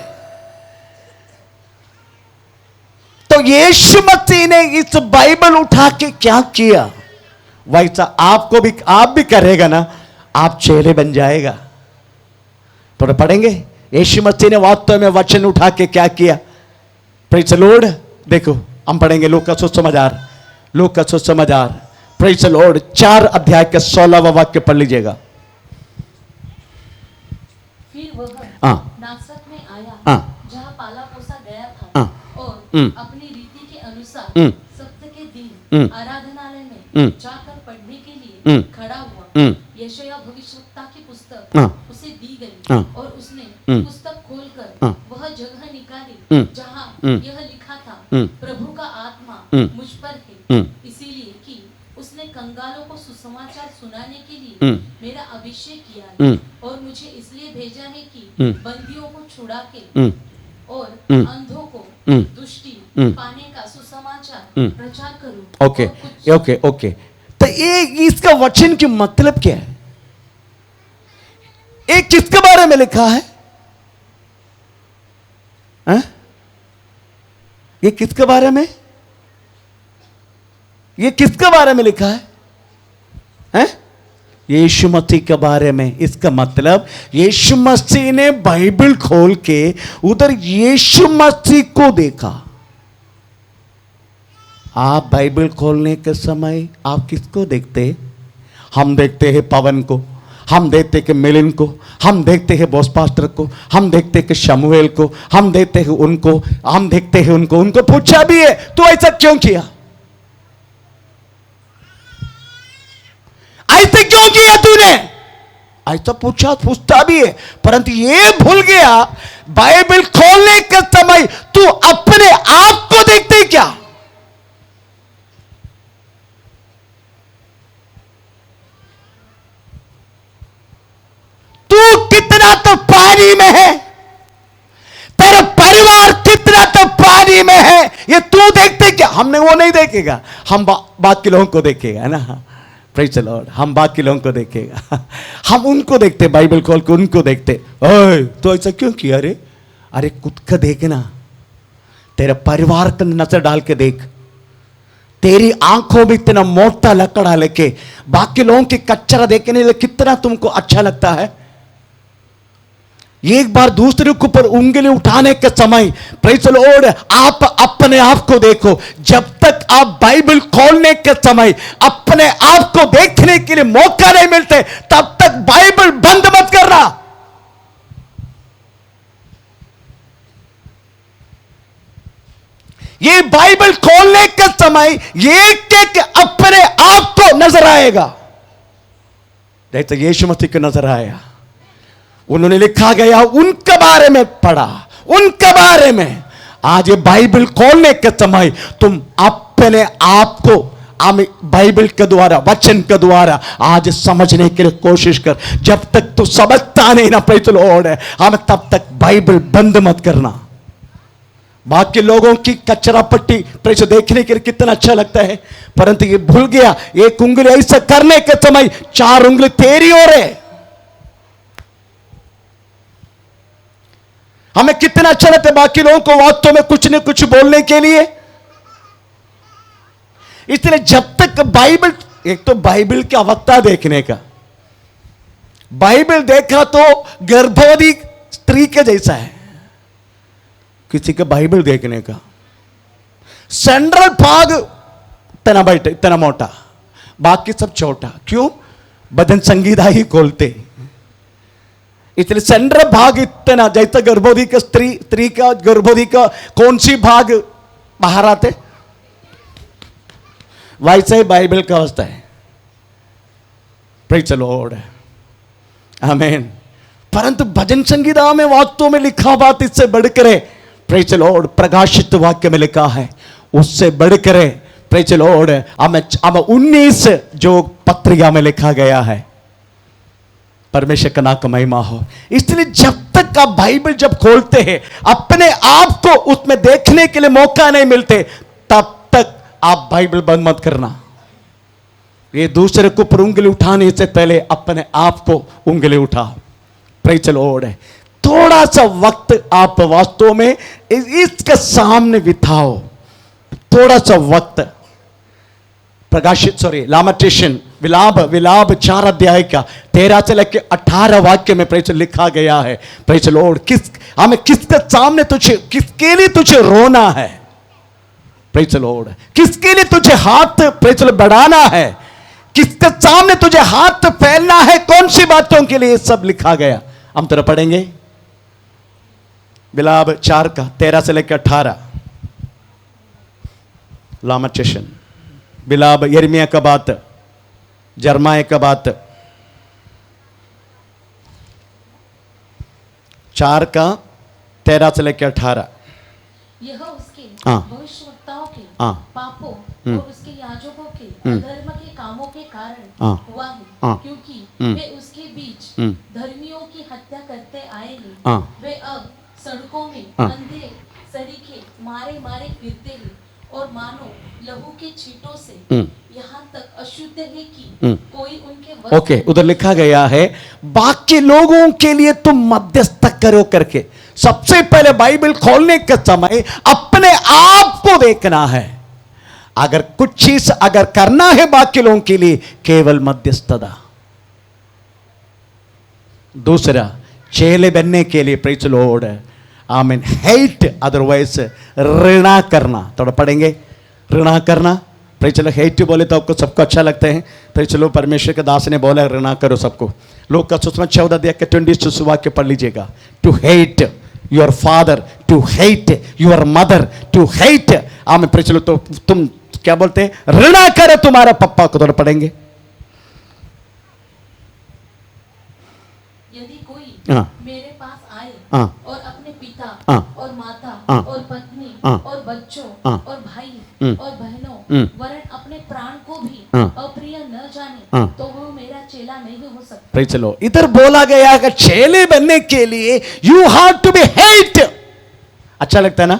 तो यीशु मसीह ने इस बाइबल उठा के क्या किया, वैसा आपको भी, आप भी करेगा ना, आप चेले बन जाएगा। थोड़ा पढ़ेंगे, यीशु मसीह ने वास्तव में वचन उठा के क्या किया। प्रेज लॉर्ड, देखो हम पढ़ेंगे लूका सुसमाचार, लूका सुसमाचार, प्रेज लॉर्ड 4 अध्याय के 16वां वाक्य पढ़ लीजिएगा। फिर वह नासरत में आया जहाँ पाला पोसा गया था और अपनी रीति के अनुसार सप्ताह के दिन आराधनालय में जाकर पढ़ने के लिए खड़ा हुआ। यशायाह भविष्यवक्ता की पुस्तक उसे दी गई और उसने पुस्तक खोलकर वह जगह निकाली जहाँ यह लिखा था, प्रभु का आत्मा मुझ पर है, इसीलिए कि उसने कंगालों को सुसमाचार सुनाने के लिए मेरा अभिषेक किया है और मुझे इसलिए भेजा है कि बंदियों को छुड़ा के और अंधों को दृष्टि पाने का सुसमाचार प्रचार करूं। Okay okay okay. तो ये इसका वचन की मतलब क्या है, ये किसके बारे में लिखा है? ये किसके बारे में, ये किसके बारे में लिखा है? यीशु मसीह के बारे में। इसका मतलब यीशु मसीह ने बाइबल खोल के उधर यीशु मसीह को देखा। आप बाइबल खोलने के समय आप किसको देखते हैं? हम देखते हैं पवन को, हम देखते हैं कि मिलिन को, हम देखते हैं बॉस पास्टर को, हम देखते हैं कि शमूएल को, हम देखते हैं उनको, हम देखते हैं उनको। उनको पूछा भी है तो ऐसा क्यों किया, ऐसे क्यों किया तूने, ऐसा पूछता भी है। परंतु ये भूल गया बाइबल खोलने के समय तू अपने आप को देखते क्या? तू कितना तो पानी में है, तेरा परिवार कितना तो पानी में है, ये तू देखते क्या? हमने वो नहीं देखेगा, हम बाकी लोगों को देखेगा, है ना। प्रेज़ द लॉर्ड, हम बाकी लोगों को देखेगा, हम उनको देखते, बाइबल खोल के उनको देखते। ओए तो ऐसा क्यों किया? अरे खुद का देखना, तेरे परिवार का नजर डाल के देख। तेरी आंखों में इतना मोटा लकड़ा लेके बाकी लोगों की कचरा देखने लिए कितना तुमको अच्छा लगता है। एक बार दूसरे के ऊपर उंगली उठाने के समय प्रेज़ द लॉर्ड आप अपने आप को देखो। जब तक आप बाइबल खोलने के समय अपने आप को देखने के लिए मौका नहीं मिलते तब तक बाइबल बंद मत करना। ये बाइबल खोलने के समय एक एक अपने आप को नजर आएगा, जैसे यीशु मसीह को नजर आया। उन्होंने लिखा गया, उनके बारे में पढ़ा, उनके बारे में आज ये बाइबल खोलने के समय तुम अपने आप को हमें बाइबल के द्वारा, वचन के द्वारा आज समझने के लिए कोशिश कर। जब तक तू समझता नहीं ना प्रेज़ द लॉर्ड है, हमें तब तक बाइबल बंद मत करना। बाकी लोगों की कचरा पट्टी प्रेज़ देखने के लिए कितना अच्छा लगता है, परंतु ये भूल गया एक उंगली ऐसा करने के समय 4 उंगली तेरी ओर है। हमें कितना अच्छा लगता है बाकी लोगों को वास्तव में कुछ न कुछ बोलने के लिए। इसलिए जब तक बाइबल, एक तो बाइबल की अवस्था देखने का, बाइबल देखा तो गर्भवती स्त्री के जैसा है किसी का बाइबल देखने का। सेंट्रल भाग इतना बैठे, इतना मोटा, बाकी सब छोटा। क्यों? भजन संगीता ही खोलते। इसलिए सेंट्रल भाग इतना, जैसा गर्भवती का स्त्री का गर्भवती का कौन सी भाग बाहर आते, वैसे ही बाइबल का अवस्था है। प्रेज़ द लॉर्ड, आमीन। परंतु भजन संगीता में वास्तव में लिखा बात इससे बढ़कर है। प्रेज़ द लॉर्ड, प्रकाशित वाक्य में लिखा है उससे बढ़कर है। प्रेज़ द लॉर्ड, हमें 19 जो पत्रिका में लिखा गया है। परमेश्वर का नाम का महिमा हो। इसलिए जब तक आप बाइबल जब खोलते हैं, अपने आप को उसमें देखने के लिए मौका नहीं मिलते, तब तक आप बाइबल बंद मत करना। ये दूसरे को पर उंगली उठाने से पहले अपने आप को उंगली उठाओ। प्रेज़ द लॉर्ड, थोड़ा सा वक्त आप वास्तव में इसके सामने बिताओ, थोड़ा सा वक्त। प्रकाशित लामेंटेशन विलाप 4 अध्याय का 13 से लेकर 18 वाक्य में प्रेज़ लिखा गया है। प्रेज़ द लॉर्ड, हमें किसके सामने तुझे, किसके लिए तुझे रोना है, प्रेज़ द लॉर्ड, किसके लिए तुझे हाथ प्रेज़ बढ़ाना है, किसके सामने तुझे हाथ फैलना है, कौन सी बातों के लिए सब लिखा गया। हम तरह पढ़ेंगे विलाप 4 का 13 से लेकर 18। लामेंटेशन, विलाप यिर्मयाह का बात, जरमाया का बात, 4 का 13 से लेकर 18। यह उसके हाँ। भविष्यवक्ताओं के हाँ। पापों और उसके याजकों के अधर्म के कामों के कारण हाँ। हुआ है, हाँ। क्योंकि वे उसके बीच धर्मियों की हत्या करते आए हैं। हाँ। वे अब सड़कों में हाँ। अंधे सरीखे मारे मारे फिरते हैं और मानो लहू के छींटों से यहाँ तक अशुद्ध है कि कोई उनके वस्त्र ओके, उधर लिखा गया है बाकी लोगों के लिए तुम मध्यस्थ करो करके। सबसे पहले बाइबल खोलने के समय अपने आप को देखना है। अगर कुछ चीज अगर करना है बाकी लोगों के लिए, केवल मध्यस्थता। दूसरा, चेले बनने के लिए प्रेज़ द लॉर्ड, आमीन, हेट, अदरवाइज ऋणा करना। थोड़ा पढ़ेंगे, ऋणा करना। प्रेज़ द लॉर्ड, हेट बोले तो आपको सबको अच्छा लगता है। प्रेज़ द लॉर्ड, परमेश्वर के दास ने बोला ऋणा करो सबको। लोग का सुसमाचार 14 अध्याय के 20 वाक्य पढ़ लीजिएगा। To hate your father, to hate your mother, to hate, आमीन, प्रेज़ द लॉर्ड, तो तुम क्या बोलते हैं, ऋणा करे तुम्हारा पप्पा को। थोड़ा पढ़ेंगे। यदि कोई हाँ। मेरे पास आए हाँ। और अपने पिता हाँ। और माता हाँ। और पत्नी हाँ। और बच्चों हाँ। और भाई और बहनों वरन अपने प्राण को भी हाँ। अप्रिय न जाने, हाँ। तो वो मेरा चेला नहीं हो सकता। प्रेज़ द लॉर्ड, इधर बोला गया है कि चेले बनने के लिए you have to be hate. अच्छा लगता है ना,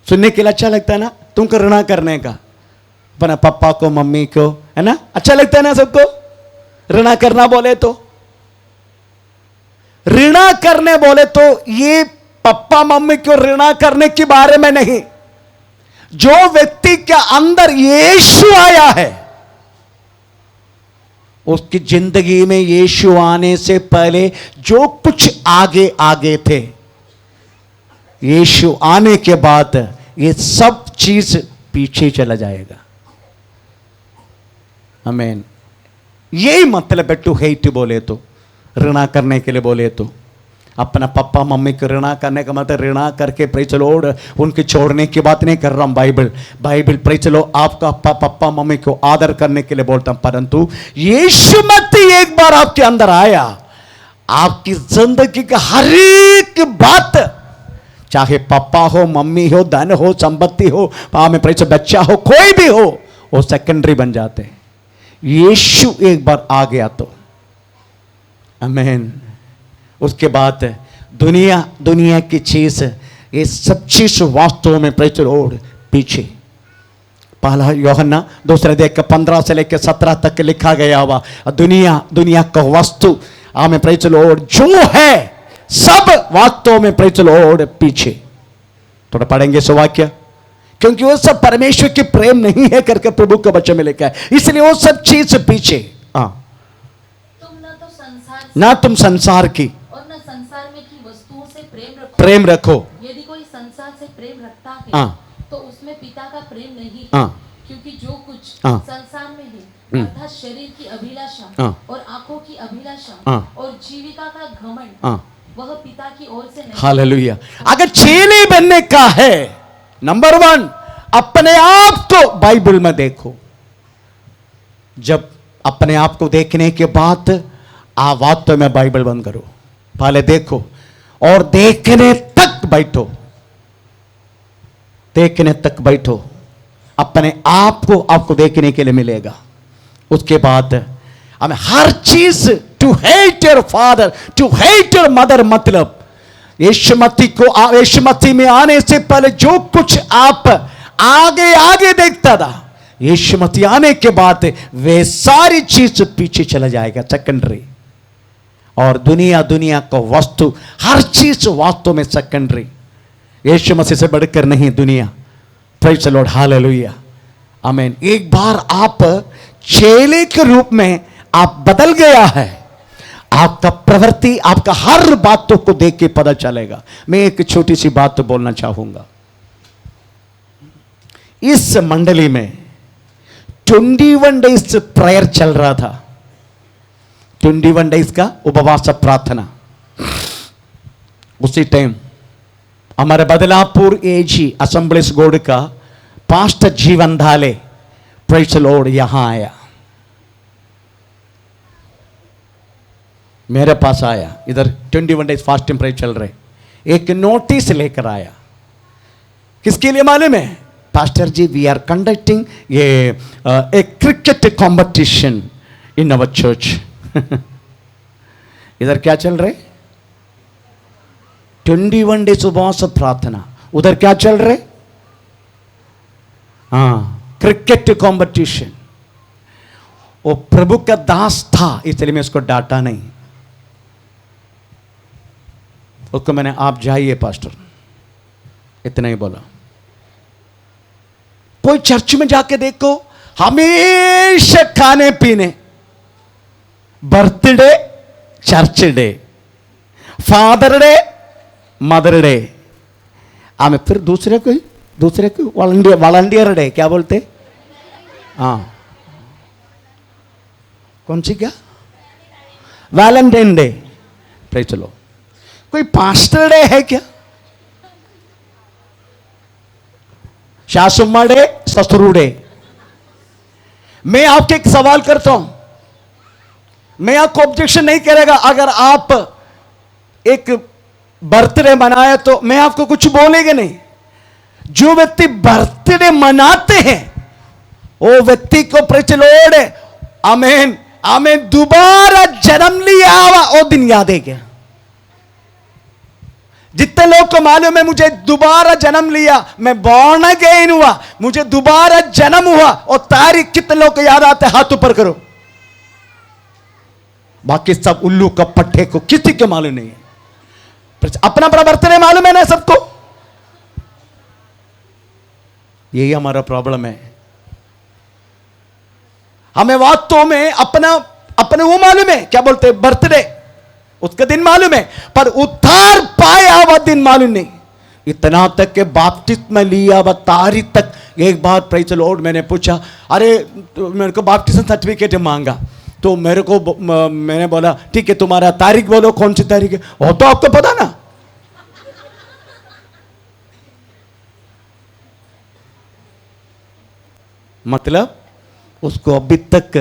सुनने के लिए अच्छा लगता है ना, तुमको ऋणा करने का, अपना पापा को मम्मी को, है ना, अच्छा लगता है ना सबको ऋणा करना। बोले तो ऋणा करने बोले तो ये पापा मम्मी को ऋणा करने के बारे में नहीं, जो व्यक्ति के अंदर यीशु आया है, उसकी जिंदगी में यीशु आने से पहले जो कुछ आगे आगे थे, यीशु आने के बाद ये सब चीज पीछे चला जाएगा। आमीन। यही मतलब है टू हेट बोले तो, ऋणा करने के लिए बोले तो। अपना पापा मम्मी को ऋणा करने का मतलब ऋणा करके प्रेज़ द लॉर्ड उनके छोड़ने की बात नहीं कर रहा हूं। बाइबल प्रेज़ द लॉर्ड आपका पापा मम्मी को आदर करने के लिए बोलता हूं। परंतु यीशु मसीह एक बार आपके अंदर आया, आपकी जिंदगी का हर एक बात, चाहे पापा हो, मम्मी हो, धन हो, संपत्ति हो, में परिचय बच्चा हो, कोई भी हो, वो सेकेंडरी बन जाते हैं। यीशु एक बार आ गया तो आमीन। उसके बाद दुनिया की चीज, ये सब चीज वास्तव में परिचय पीछे। पहला यूहन्ना 2:15 से लेकर 17 तक लिखा गया हुआ दुनिया का वस्तु आमें प्रेज लॉर्ड जो है सब वास्तव में प्रेज लॉर्ड पीछे। थोड़ा पढ़ेंगे सो वाक्य, क्योंकि वो सब परमेश्वर की प्रेम नहीं है करके प्रभु के वचन में लिखा है, इसलिए वो सब चीज पीछे। तुम ना तुम संसार की और न संसार में की वस्तुओं से प्रेम रखो। यदि कोई संसार से प्रेम रखता है तो उसमें पिता का प्रेम नहीं है। क्योंकि जो कुछ संसार में है, अर्थात शरीर की अभिलाषा और आंखों की अभिलाषा और जीविका का घमंड, वह पिता की ओर से नहीं। हालेलुया। अगर चेले बनने का है, नंबर 1 अपने आप को बाइबल में देखो। जब अपने आप को देखने के बाद आवाज तो मैं बाइबल बंद करो, पहले देखो और देखने तक बैठो, देखने तक बैठो। अपने आप को आपको देखने के लिए मिलेगा। उसके बाद हमें हर चीज, to hate your father, to hate your mother, मतलब यीशु मसीह में आने से पहले जो कुछ आप आगे देखता था, यीशु मसीह आने के बाद वे सारी चीज पीछे चला जाएगा, सेकेंडरी। और दुनिया का वस्तु, हर चीज वास्तव में सेकेंडरी, यीशु मसीह से बढ़कर नहीं दुनिया। प्रेज़ द लॉर्ड, हालेलुया, आमीन। एक बार आप चेले के रूप में आप बदल गया है, आपका प्रवृत्ति, आपका हर बातों को देख के पता चलेगा। मैं एक छोटी सी बात तो बोलना चाहूंगा। इस मंडली में 21 डेज प्रेयर चल रहा था, 21 डेज का उपवास प्रार्थना। उसी टाइम हमारे बदलापुर एजी असेंबलीज गोड का पास्टर जीवन धाले, प्रेज़ द लॉर्ड, यहां आया, मेरे पास आया। इधर 21 डेज फास्टिंग प्रेयर चल रहे, एक नोटिस लेकर आया। किसके लिए मालूम है? Pastor ji, we are conducting a cricket competition in our church. इधर क्या चल रहे? 21 डेज उपवास प्रार्थना। उधर क्या चल रहे? Cricket competition. वो प्रभु का दास था, इसलिए मैं उसको डांटा नहीं। उसको मैंने आप जाइए पास्टर, इतना ही बोला। कोई चर्च में जाके देखो, हमेशा खाने पीने, birthday, church day, father day, mother day, हमें फिर दूसरे को वॉलंटियर डे क्या बोलते? कौन सी क्या? Valentine day. Praise the Lord. कोई पास्टर डे है क्या? सासुम्मा डे, ससुरू डे। मैं आपके एक सवाल करता हूं, मैं आपको ऑब्जेक्शन नहीं करेगा अगर आप एक बर्थडे मनाया, तो मैं आपको कुछ बोलेगा नहीं। जो व्यक्ति बर्थडे मनाते हैं वो व्यक्ति को प्रेज़ द लॉर्ड, आमीन आमीन, दोबारा जन्म लिया हुआ वो दिन याद है क्या? जितने लोग को मालूम है मुझे दोबारा जन्म लिया, मैं बॉर्न अगेन हुआ, मुझे दोबारा जन्म हुआ, और तारीख कितने लोग को याद आते? हाथ ऊपर करो। बाकी सब उल्लू का पट्टे को किसी के मालूम नहीं है। अपना अपना बर्थडे मालूम है ना सबको। यही हमारा प्रॉब्लम है। हमें वास्तव में अपने वो मालूम है, क्या बोलते हैं, बर्थडे, उसका दिन मालूम है, पर उद्धार पाया हुआ दिन मालूम नहीं। इतना तक के बपतिस्मा लिया हुआ तारीख तक। एक बार प्रेज़ द लॉर्ड मैंने पूछा, अरे मेरे को बपतिस्मा सर्टिफिकेट मांगा, तो मैंने बोला ठीक है, तुम्हारा तारीख बोलो, कौन सी तारीख है? वो तो आपको पता ना। मतलब उसको अभी तक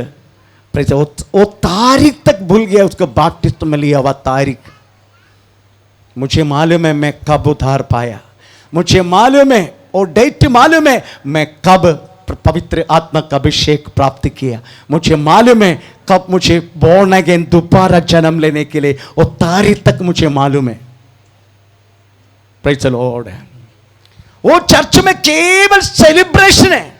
प्रेज वो तारीख तक भूल गया, उसको बपतिस्मा में लिया हुआ तारीख। मुझे मालूम है मैं कब उद्धार पाया, मुझे मालूम है और डेट मालूम है मैं कब पवित्र आत्मा का अभिषेक प्राप्त किया, मुझे मालूम है कब मुझे बोर्न अगेन दोबारा जन्म लेने के लिए, वो तारीख तक मुझे मालूम है। Praise the Lord. वो चर्च में केवल सेलिब्रेशन है,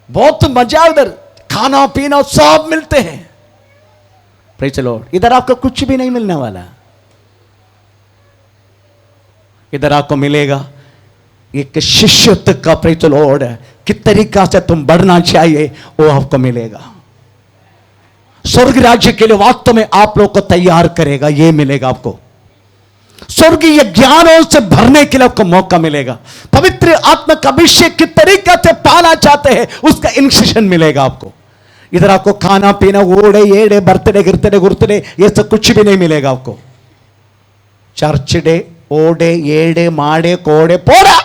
बहुत मजा, उधर खाना पीना सब मिलते हैं। Praise the Lord. इधर आपको कुछ भी नहीं मिलने वाला, इधर आपको मिलेगा एक शिष्यत्व का, प्रेज द लॉर्ड, किस तरीका से तुम बढ़ना चाहिए वो आपको मिलेगा। स्वर्ग राज्य के लिए वास्तव में आप लोग को तैयार करेगा, ये मिलेगा आपको। स्वर्गीय ज्ञानों से भरने के लिए आपको मौका मिलेगा। पवित्र आत्मा का अभिषेक किस तरीका से पाना चाहते हैं उसका इंस्ट्रक्शन मिलेगा आपको। इधर आपको खाना पीना, ओड़े येड़े, बर्थडे गिरतडे गुरतडे, ये सब कुछ भी नहीं मिलेगा आपको। चर्च डे, ओडे येड़े माड़े कोड़े पोड़ा,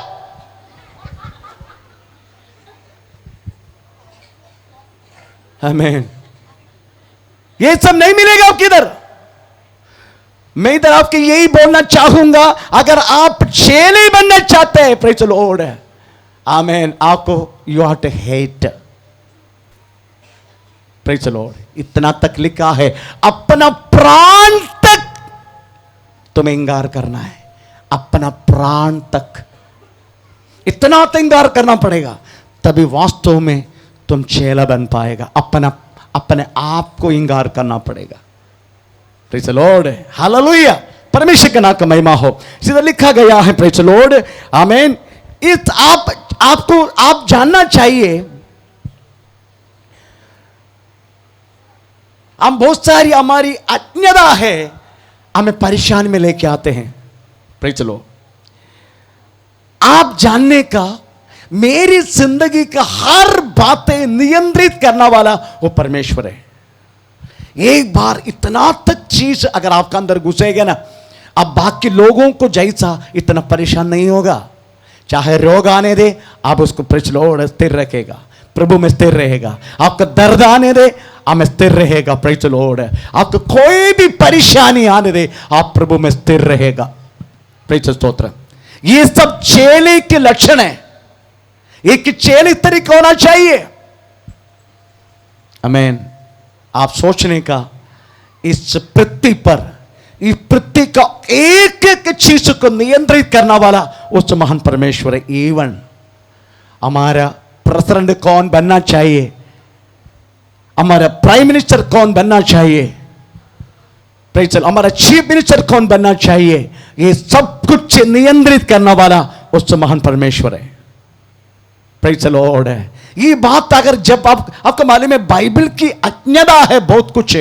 आमीन, ये सब नहीं मिलेगा आपको इधर। मैं इधर आपके यही बोलना चाहूंगा, अगर आप चेले बनना चाहते हैं, प्रेज द लॉर्ड, आमीन, आपको you have to hate, praise the lord. इतना तक लिखा है, अपना प्राण तक तुम्हें इंकार करना है, अपना प्राण तक, इतना तो इंकार करना पड़ेगा, तभी वास्तव में तुम चेला बन पाएगा। अपने आप को इंकार करना पड़ेगा। प्रेज द लॉर्ड, हालेलुया, परमेश्वर के नाम का महिमा हो। सीधा लिखा गया है, प्रेज द लॉर्ड, आमीन। इस आप जानना चाहिए, हम बहुत सारी हमारी अज्ञता है, हमें परेशान में लेके आते हैं। प्रेज द लॉर्ड, आप जानने का, मेरी जिंदगी का हर बातें नियंत्रित करने वाला वो परमेश्वर है। एक बार इतना तक चीज अगर आपका अंदर घुसेगा ना, अब बाकी लोगों को जैसा इतना परेशान नहीं होगा। चाहे रोग आने दे, आप उसको प्रेज द लॉर्ड स्थिर रखेगा, प्रभु में स्थिर रहेगा। आपका दर्द आने दे, आप में स्थिर रहेगा, प्रेज द लॉर्ड। आपको कोई भी परेशानी आने दे, आप प्रभु में स्थिर रहेगा, प्रेज द स्तोत्र। ये सब चेले के लक्षण है। एक चेले तरीका होना चाहिए, आमीन। आप सोचने का, इस पृथ्वी पर, इस पृथ्वी का एक एक चीज को नियंत्रित करने वाला उस महान परमेश्वर है। इवन हमारा प्रेसिडेंट कौन बनना चाहिए, हमारा प्राइम मिनिस्टर कौन बनना चाहिए, हमारा चीफ मिनिस्टर कौन बनना चाहिए, ये सब कुछ नियंत्रित करने वाला उस महान परमेश्वर है। प्रेज द लॉर्ड है। ये बात अगर जब आपको मालूम है, बाइबल की अज्ञता है, बहुत कुछ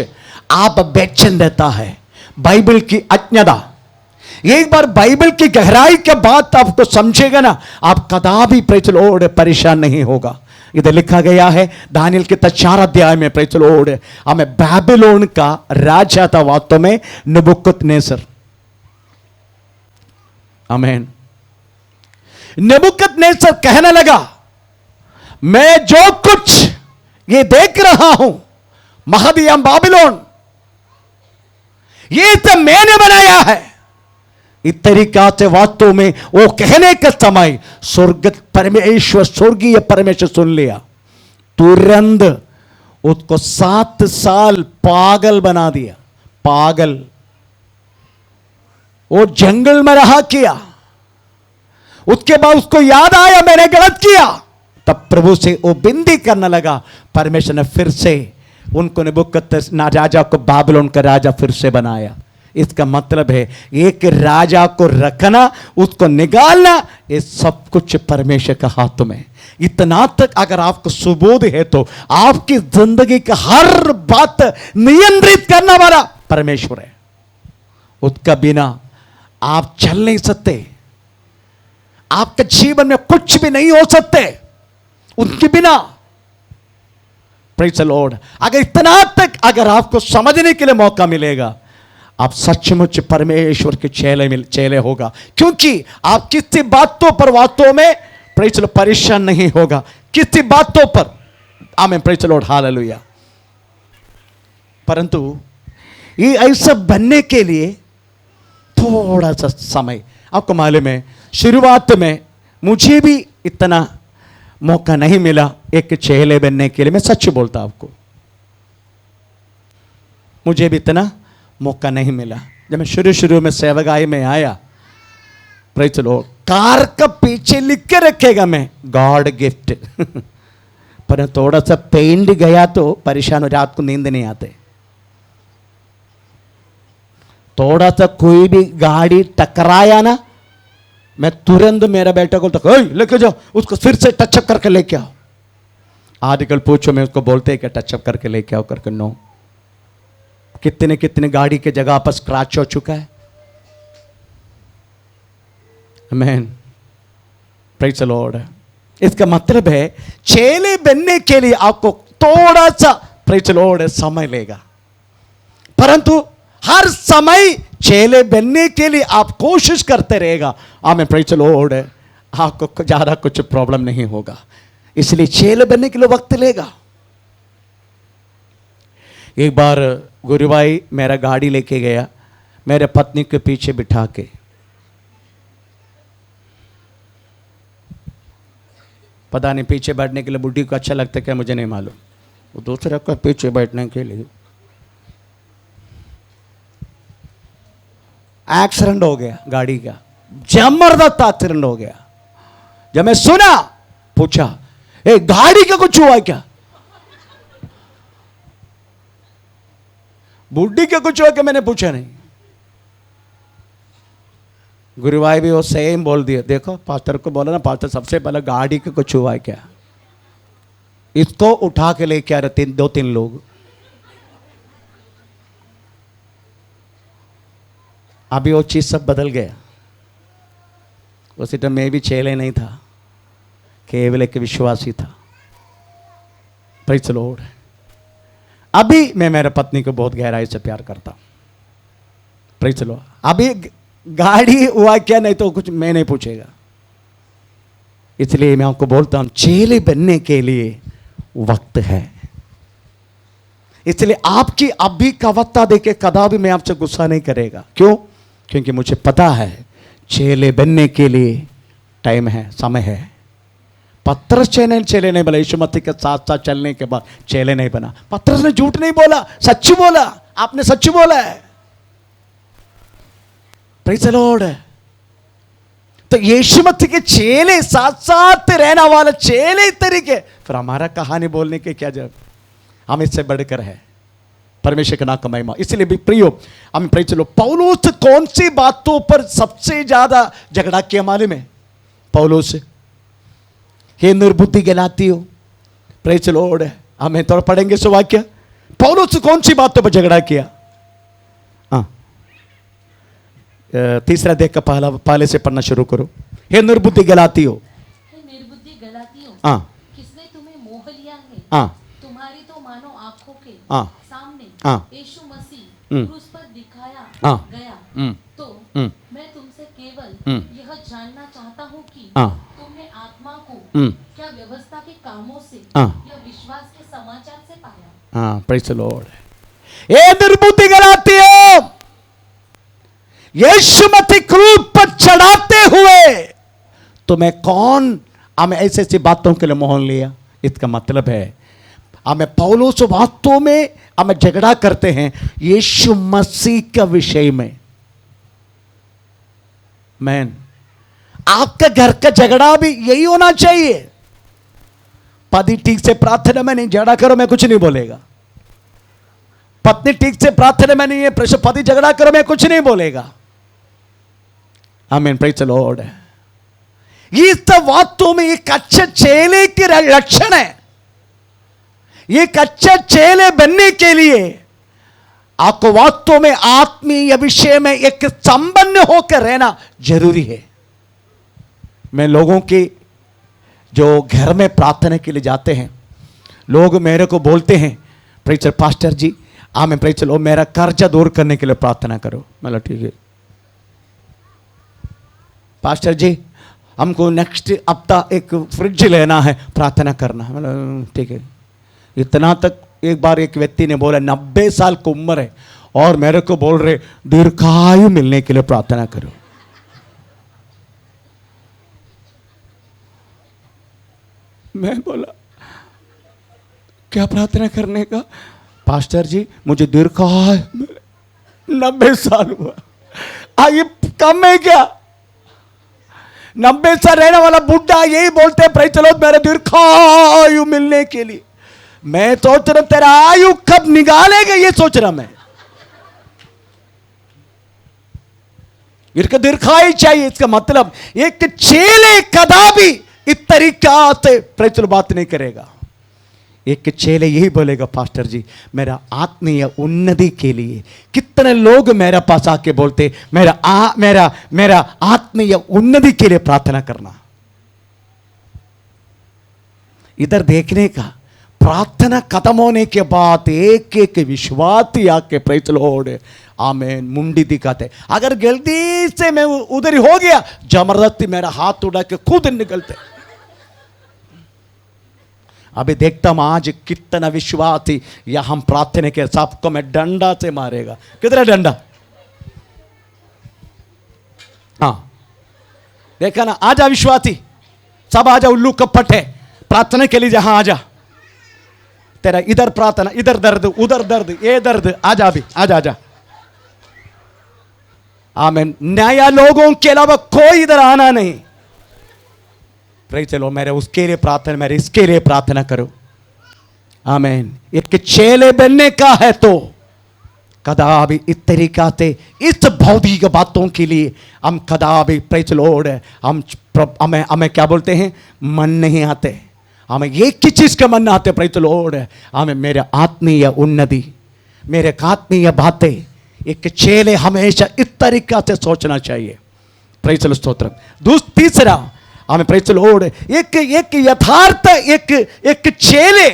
आप बेचैन रहता है, बाइबल की अज्ञता। एक बार बाइबल की गहराई के बात आपको समझेगा ना, आप कदापि प्रेज द लॉर्ड परेशान नहीं होगा। इधर लिखा गया है दानियल के 4 अध्याय में, प्रेज द लॉर्ड, हमें बाबिलोन का राजा था वास्तव में नबूकदनेस्सर, आमीन। नबूकदनेस्सर कहने लगा, मैं जो कुछ ये देख रहा हूं, महदियम बाबिलोन, ये तो मैंने बनाया है। इस तरीका से वास्तव में वो कहने का समय स्वर्गीय परमेश्वर सुन लिया, तुरंत उसको 7 साल पागल बना दिया, पागल। वो जंगल में रहा किया, उसके बाद उसको याद आया मैंने गलत किया, तब प्रभु से वो विनती करने लगा। परमेश्वर ने फिर से उनको नबूकदनेस्सर राजा को बाबिलोन का राजा फिर से बनाया। इसका मतलब है एक राजा को रखना, उसको निकालना, ये सब कुछ परमेश्वर के हाथों में। इतना तक अगर आपको सुबोध है तो आपकी जिंदगी का हर बात नियंत्रित करने वाला परमेश्वर है। उसका बिना आप चल नहीं सकते, आपके जीवन में कुछ भी नहीं हो सकते उनके बिना। Praise the Lord. अगर इतना तक अगर आपको समझने के लिए मौका मिलेगा, आप सचमुच परमेश्वर के चेले होगा, क्योंकि आप किसी बातों पर वास्तव में प्रेज द लॉर्ड परेशान नहीं होगा, किसी बातों पर। आमीन, प्रेज द लॉर्ड, हालेलुया। परंतु ये ऐसा बनने के लिए थोड़ा सा समय, आपको मालूम है शुरुआत में मुझे भी इतना मौका नहीं मिला एक चेले बनने के लिए। मैं सच बोलता आपको, मुझे भी इतना मौका नहीं मिला। जब मैं शुरू में सेवकाई में आया, प्रेज़ द लॉर्ड, कार का पीछे लिख के रखेगा मैं गॉड गिफ्ट पर थोड़ा सा पेंट गया तो परेशान हो, रात को नींद नहीं आते। थोड़ा सा कोई भी गाड़ी टकराया ना, मैं तुरंत मेरा बेटा को तक लेके जाओ, उसको फिर से टचअप करके लेके आओ। आजकल पूछो मैं उसको बोलते हैं कि टचअप करके लेके आओ करके, नो। कितने गाड़ी के जगह पर स्क्रैच हो चुका है। आमीन, प्रेज़ द लॉर्ड। इसका मतलब है चेले बनने के लिए आपको थोड़ा सा, प्रेज़ द लॉर्ड, समय लेगा, परंतु हर समय चेले बनने के लिए आप कोशिश करते रहेगा, आमीन, प्रेज़ द लॉर्ड, आपको ज्यादा कुछ प्रॉब्लम नहीं होगा। इसलिए चेले बनने के लिए वक्त लेगा। एक बार गुरुभाई मेरा गाड़ी लेके गया, मेरे पत्नी के पीछे बिठा के, पता नहीं पीछे बैठने के लिए बुढ़ी को अच्छा लगता है क्या मुझे नहीं मालूम, वो दूसरे को पीछे बैठने के लिए एक्सीडेंट हो गया गाड़ी का, जबरदस्त एक्सीडेंट हो गया। जब मैं सुना, पूछा ए गाड़ी का कुछ हुआ क्या, बुढ़ी का कुछ हुआ क्या, मैंने पूछा नहीं। गुरुभाई भी वो सेम बोल दिया, देखो पास्टर को बोला ना, पास्टर सबसे पहले गाड़ी का कुछ हुआ है क्या। इसको उठा के लेके आ रहे 2-3 लोग। अभी वो चीज सब बदल गया। उसी टाइम मैं भी चेले नहीं था, केवल एक विश्वासी था। Praise the Lord. अभी मैं मेरे पत्नी को बहुत गहराई से प्यार करता हूं। Praise the Lord. अभी गाड़ी हुआ क्या नहीं तो कुछ मैं नहीं पूछेगा। इसलिए मैं आपको बोलता हूं चेले बनने के लिए वक्त है। इसलिए आपकी अभी का वक्त देखे कदापि मैं आपसे गुस्सा नहीं करेगा। क्यों? क्योंकि मुझे पता है चेले बनने के लिए टाइम है, समय है। पत्रस चेले नहीं बना, यीशु मसीह के साथ साथ चलने के बाद चेले नहीं बना। पत्रस ने झूठ नहीं बोला, सच बोला। आपने सच बोला है। Praise the lord. तो यीशु मसीह के चेले, साथ साथ रहने वाले चेले तरीके, फिर हमारा कहानी बोलने के क्या जरूरत, हम इससे बढ़कर है। परमेश्वर का नाम का महिमा। इसलिए भी प्रियो, हम प्रेज़ द लॉर्ड, पौलुस कौन सी बातों पर सबसे ज्यादा झगड़ा किया मालूम है? पौलुस, हे निर्बुद्धि गलातियों, प्रेज़ द लॉर्ड, हमें थोड़ा पढ़ेंगे सो वाक्य। पौलुस कौन सी बातों पर झगड़ा किया? तीसरा देख का पहले से पढ़ना शुरू करो। हे निर्बुद्धि गलातियों, किसने तुम्हें मोह लिया है? तुम्हारी तो मानो आंखों के सामने यीशु मसीह क्रूस पर दिखाया गया। तो मैं तुमसे केवल यह जानना चाहता हूँ कि तुमने आत्मा को क्या व्यवस्था के कामों से या विश्वास के समाचार से पाया? Praise the Lord. हे निर्बुद्धि गलातियों, यीशु मसीह क्रूस पर चढ़ाते हुए तुम्हें कौन हमें ऐसी ऐसी बातों के लिए मोह लिया? इसका मतलब है हमें पौलुस बातों में हमें झगड़ा करते हैं यीशु मसीह के विषय में। मैन, आपका घर का झगड़ा भी यही होना चाहिए। पति ठीक से प्रार्थना में नहीं, झगड़ा करो मैं कुछ नहीं बोलेगा। पत्नी ठीक से प्रार्थना में नहीं है, पति झगड़ा करो मैं कुछ नहीं बोलेगा। आमीन, प्रेज़ द लॉर्ड। ये सब बातों में एक अच्छे चेले के लक्षण है। एक अच्छे चेले बनने के लिए आपको वास्तव में आत्मीय विषय में एक संपन्न होकर रहना जरूरी है। मैं लोगों के जो घर में प्रार्थना के लिए जाते हैं, लोग मेरे को बोलते हैं प्रेज़ पास्टर जी, मैं प्रेज़ लो मेरा कर्जा दूर करने के लिए प्रार्थना करो। मतलब ठीक है पास्टर जी, हमको नेक्स्ट हफ्ता एक फ्रिज लेना है, प्रार्थना करना। मतलब ठीक है, इतना तक एक बार एक व्यक्ति ने बोला 90 साल की उम्र है और मेरे को बोल रहे दीर्घायु मिलने के लिए प्रार्थना करो। मैं बोला क्या प्रार्थना करने का? पास्टर जी मुझे दीर्घायु, 90 साल हुआ, ये कम है क्या? 90 साल रहने वाला बुढ़ा यही बोलते हैं प्रेज़ द लॉर्ड मेरे दीर्घायु मिलने के लिए। मैं सोच रहा तेरा आयु कब निकालेगा, ये सोच रहा मैं। इसका दीर्घायु चाहिए। इसका मतलब एक चेले कदापि इस तरीका से प्रेज़ द लॉर्ड बात नहीं करेगा। एक चेले यही बोलेगा पास्टर जी मेरा आत्मीय उन्नति के लिए। कितने लोग मेरे पास आके बोलते मेरा आत्मीय उन्नति के लिए प्रार्थना करना। इधर देखने का, प्रार्थना खत्म होने के बाद एक एक विश्वासी आके प्रेज़ द लॉर्ड आमीन मुंडी दिखाते। अगर गलती से मैं उधर हो गया, जबरदस्ती मेरा हाथ उड़ा के खुद निकलते। अभी देखता हूं आज कितना विश्वासी या हम प्रार्थना के सबको मैं डंडा से मारेगा। कितना डंडा? हाँ देखा ना, आजा विश्वासी, सब आजा, उल्लू कपट है प्रार्थना के लिए। जहां आजा, तेरा इधर प्रार्थना, इधर दर्द, उधर दर्द, ये दर्द, आजा अभी, आजा आजा। आमीन। नया लोगों के अलावा कोई इधर आना नहीं। चलो मेरे उसके लिए प्रार्थना, मेरे इसके लिए प्रार्थना करो। आमीन। एक चेले बनने का है तो कदापि इस तरीका से इस भौतिक बातों के लिए हम कदापि प्रेज़ द लॉर्ड हमें क्या बोलते हैं, मन नहीं आते। हमें एक ही चीज का मन आते प्रेज़ द लॉर्ड, हमें मेरे आत्मीय उन्नति, मेरे आत्मीय बातें। एक चेले हमेशा इस तरीका से सोचना चाहिए। Praise the Lord stotram. तीसरा हमें प्रेज़ द लॉर्ड एक यथार्थ एक चेले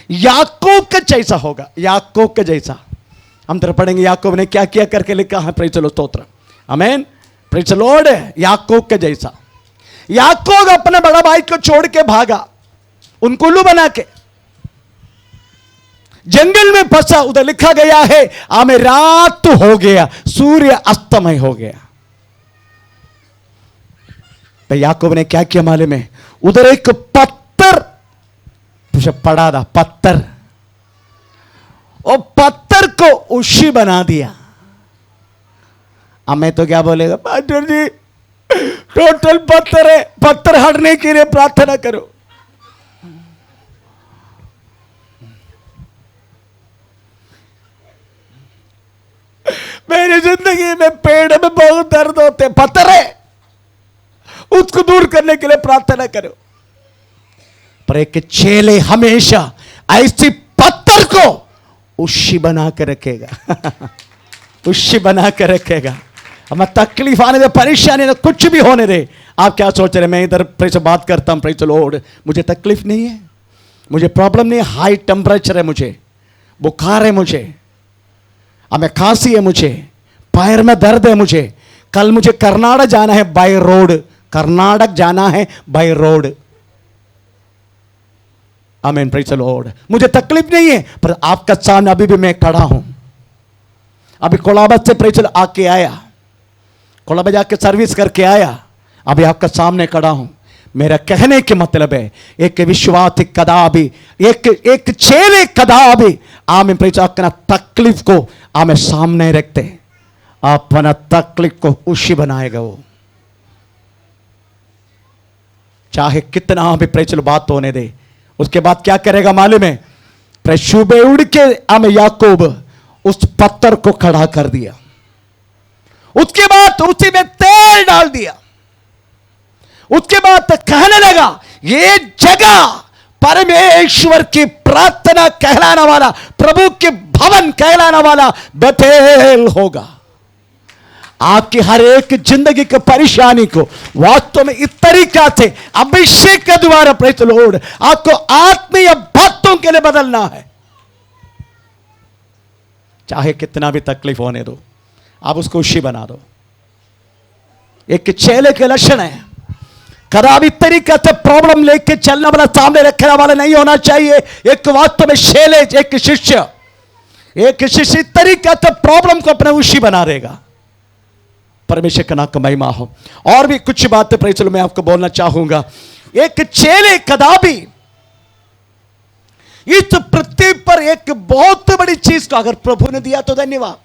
याकूब के जैसा होगा। याकूब के जैसा हम तरह पढ़ेंगे याकूब ने क्या किया करके लिखा है। प्रेज़ द लॉर्ड स्तोत्रम। आमीन। Praise the Lord. याकूब के जैसा। याकूब अपने बड़ा भाई को छोड़ के भागा, उनको उल्लू बना के जंगल में फंसा। उधर लिखा गया है आमे रात हो गया, सूर्य अस्तमय हो गया। तो याकूब ने क्या किया मालूम है? उधर एक पत्थर पड़ा था, पत्थर, और पत्थर को उशी बना दिया। अब मैं तो क्या बोलेगा, पास्टर जी टोटल पत्थर है, पत्थर हटने के लिए प्रार्थना करो। मेरी जिंदगी में पेड़ में बहुत दर्द होते, पत्थर है, उसको दूर करने के लिए प्रार्थना करो। पर एक चेले हमेशा ऐसी पत्थर को उशी बना के रखेगा। उशी बना के रखेगा। हमें तकलीफ आने दे, परेशानी दे, कुछ भी होने दे। आप क्या सोच रहे, मैं इधर प्रेस बात करता हूं, प्रेज़ द लॉर्ड, मुझे तकलीफ नहीं है, मुझे प्रॉब्लम नहीं है, हाई टेम्परेचर है, मुझे बुखार है, मुझे हमें खांसी है, मुझे पैर में दर्द है, मुझे कल मुझे कर्नाटक जाना है बाय रोड, कर्नाटक जाना है बाय रोड। आमीन। Praise the Lord. मुझे तकलीफ नहीं है, पर आपका सामने अभी भी मैं खड़ा हूं। अभी कोलाबा से प्रेज़ आके आया, कोलाबा जाके सर्विस करके आया, अभी आपका सामने खड़ा हूं। मेरा कहने के मतलब है एक विश्वासी कदापि, एक चेले कदापि आमीन प्रेज़ अपना तकलीफ को आमें सामने रखते, अपना तकलीफ को उशी बनाएगा वो, चाहे कितना भी प्रेज़ बात होने दे। उसके बाद क्या करेगा मालूम है? सुबह उड़ के हमें याकूब उस पत्थर को खड़ा कर दिया, उसके बाद उसी में तेल डाल दिया, उसके बाद कहने लगा ये जगह परमेश्वर की प्रार्थना कहलाने वाला, प्रभु के भवन कहलाने वाला बेतेल होगा। आपकी हर एक जिंदगी की परेशानी को वास्तव में इस तरीका से अभिषेक के द्वारा प्रेज़ द लॉर्ड आपको आत्मीय बातों के लिए बदलना है। चाहे कितना भी तकलीफ होने दो, आप उसको खुशी बना दो। एक चेले के लक्षण है, कदापि तरीके से प्रॉब्लम लेके चलने वाला, सामने रखने वाला नहीं होना चाहिए। एक वास्तव में शेले, एक शिष्य इस तरीके से प्रॉब्लम को अपना उसी बना देगा। परमेश्वर का नाम का महिमा हो। और भी कुछ बातें प्रेरित मैं आपको बोलना चाहूंगा। एक चेले कदापि इस पृथ्वी पर एक बहुत बड़ी चीज को अगर प्रभु ने दिया तो धन्यवाद,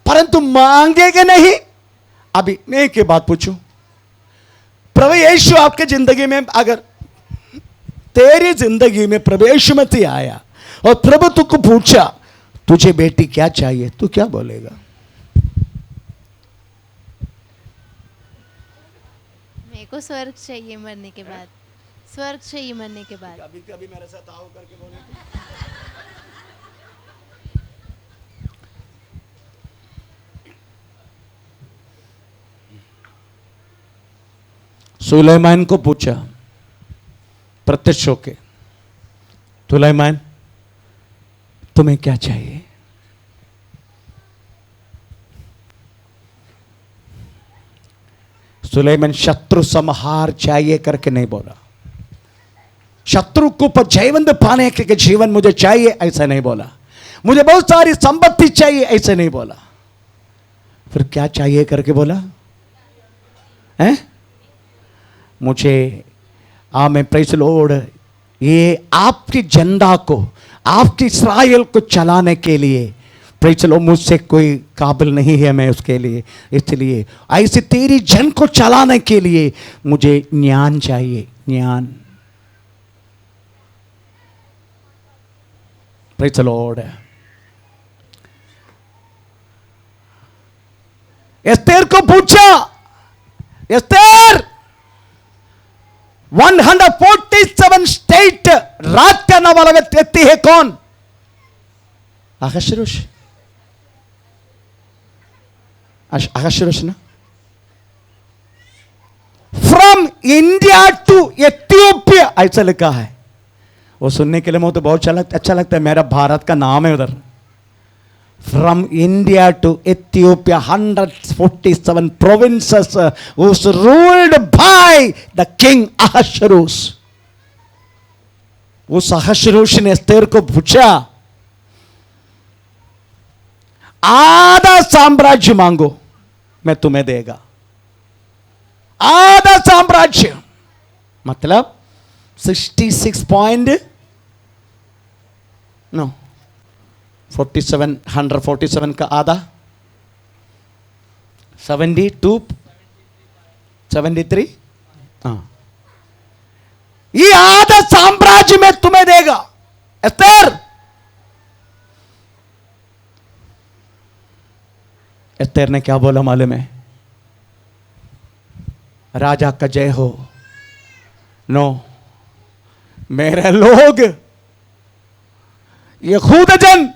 परंतु मांगेंगे नहीं। अभी मैं एक बात पूछूं, प्रभु यीशु आपके जिंदगी में, अगर तेरी जिंदगी में प्रभु यीशु मसीह आया और प्रभु तुझको पूछा तुझे बेटी क्या चाहिए, तू क्या बोलेगा? मेरे को स्वर्ग चाहिए मरने के बाद, स्वर्ग चाहिए मरने के बाद। कभी कभी मेरे साथ आओ करके बोले। सुलेमान को पूछा प्रत्यक्ष होके, सुलेमान तुम्हें क्या चाहिए? सुलेमान शत्रु संहार चाहिए करके नहीं बोला, शत्रु को पर जयवंत पाने के जीवन मुझे चाहिए ऐसा नहीं बोला, मुझे बहुत सारी संपत्ति चाहिए ऐसे नहीं बोला। फिर क्या चाहिए करके बोला है? मुझे आमें प्रेज़ लॉर्ड, ये आपकी जनता को, आपकी इस्राएल को चलाने के लिए प्रेज़ लॉर्ड मुझसे कोई काबिल नहीं है मैं उसके लिए, इसलिए ऐसे तेरी जन को चलाने के लिए मुझे ज्ञान चाहिए, ज्ञान। Praise Lord. एस्तेर को पूछा, एस्तेर 147 स्टेट राज करने वाला व्यक्ति है कौन? अहश्वेरोश, अहश्वेरोश ना। फ्रॉम इंडिया टू एथियोपिया ऐसा लिखा है। वो सुनने के लिए मुझे तो बहुत अच्छा लगता है, मेरा भारत का नाम है उधर। From India to Ethiopia, 147 provinces was ruled by the king Ahasuerus. उस अहश्वेरोश ने एस्तेर को पूछा, आधा साम्राज्य मांगो मैं तुम्हें देगा, आधा साम्राज्य, मतलब 147 का आधा 73, हाँ, ये आधा साम्राज्य में तुम्हें देगा एस्तेर। एस्तेर ने क्या बोला मालूम है? राजा का जय हो। नो, मेरे लोग यहूदा जन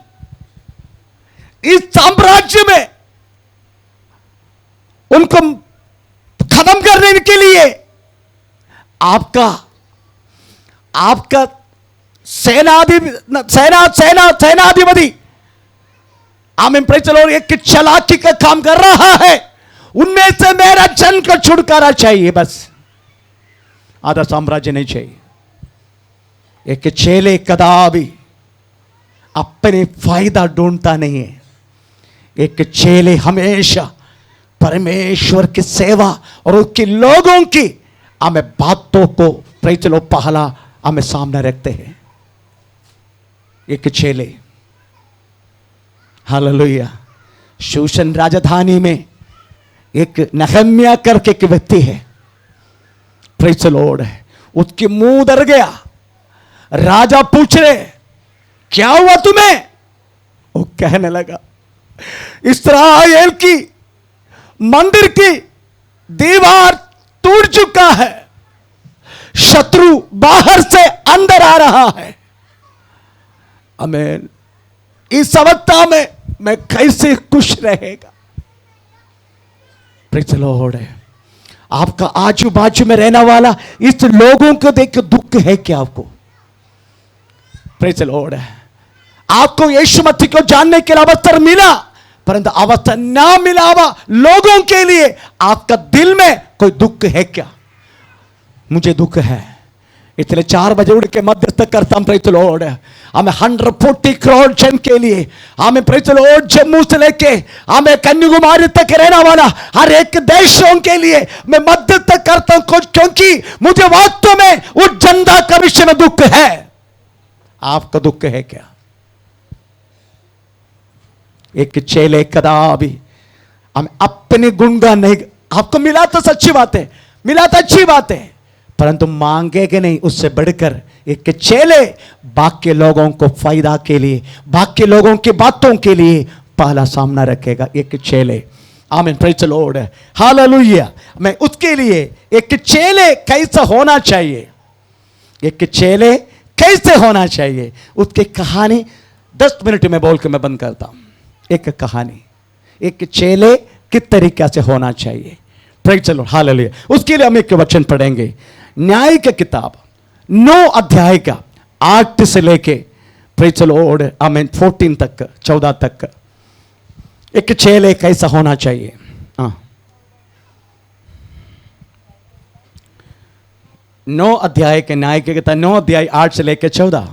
इस साम्राज्य में उनको खत्म करने के लिए आपका सेनाधिपति आमीन प्रेज़ द लॉर्ड एक चालाकी का काम कर रहा है, उनमें से मेरा जन को छुटकारा चाहिए, बस आधा साम्राज्य नहीं चाहिए। एक चेले कदापि अपने फायदा ढूंढता नहीं है, एक चेले हमेशा परमेश्वर की सेवा और उसके लोगों की हमें बातों को प्रेज़ द लॉर्ड पहला हमें सामने रखते हैं। एक चेले, हालेलुया। शूशन राजधानी में एक नहम्या करके एक व्यक्ति है, प्रेज़ द लॉर्ड, उसके मुंह डर गया। राजा पूछ रहे क्या हुआ तुम्हें? वो कहने लगा इस्राएल की मंदिर की दीवार टूट चुका है, शत्रु बाहर से अंदर आ रहा है। आमीन। इस अवस्था में मैं कैसे खुश रहेगा? Praise the Lord. आपका आजू बाजू में रहने वाला इस लोगों को देख के दुख है क्या आपको? Praise the Lord. आपको यीशु मसीह को जानने के लिए अवसर मिला, परंतु अवसर ना मिला हुआ लोगों के लिए आपका दिल में कोई दुख है क्या? मुझे दुख है, इसलिए 4 बजे उठ के मध्यस्थ करता हूं प्रेज द लॉर्ड। हमें 140 करोड़ जन के लिए, हमें प्रेज द लॉर्ड जम्मू से लेके हमें कन्याकुमारी तक रहने वाला हर एक देशों के लिए मैं मध्यस्थ करता हूं, क्योंकि मुझे वास्तव में उस जनता का विषय में दुख है। आपका दुख है क्या? एक चेले कदापि हम अपने गुणगान नहीं, आपको मिला तो सच्ची बात है, मिला तो अच्छी बात है, परंतु मांगेगे नहीं। उससे बढ़कर एक चेले बाकी लोगों को फायदा के लिए, बाकी लोगों की बातों के लिए पहला सामना रखेगा एक चेले। आमीन, प्रेज द लॉर्ड, हालेलुया। मैं उसके लिए एक चेले कैसा होना चाहिए, एक चेले कैसे होना चाहिए, उसकी कहानी 10 मिनट में बोल के मैं बंद करता हूं। एक कहानी, एक चेले किस तरीके से होना चाहिए, प्रेज द लॉर्ड, हालेलुया। उसके लिए हम एक वचन पढ़ेंगे, न्याय की किताब 9 अध्याय का 8 से लेके प्रेज द लॉर्ड आमीन 14 तक, 14 तक एक चेले कैसा होना चाहिए। 9 अध्याय के न्याय की किताब 9 अध्याय 8 से लेके 14।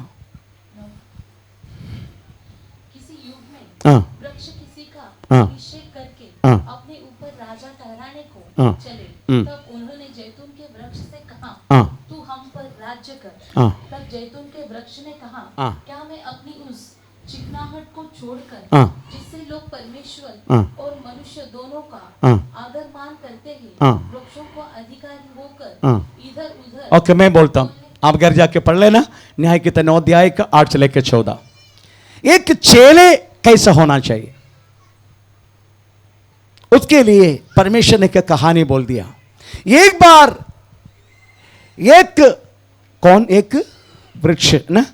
किसी युग में वृक्ष किसी का अभिषेक करके अपने ऊपर राजा ठहराने को चले, तब उन्होंने जैतून के वृक्ष से कहा, तू हम पर राज्य कर। तब जैतून के वृक्ष ने कहा, क्या मैं अपनी उस चिकनाहट को छोड़कर, जिससे लोग परमेश्वर और मनुष्य दोनों का आदर मान करते हैं, वृक्षों को अधिकारी होकर इधर उधर। ओके, मैं बोलता हूं, आप घर जाके पढ़ लेना न्याय की 9 अध्याय का 8 से लेकर 14। एक चेले कैसा होना चाहिए, उसके लिए परमेश्वर ने क्या कहानी बोल दिया। एक बार एक वृक्ष ना,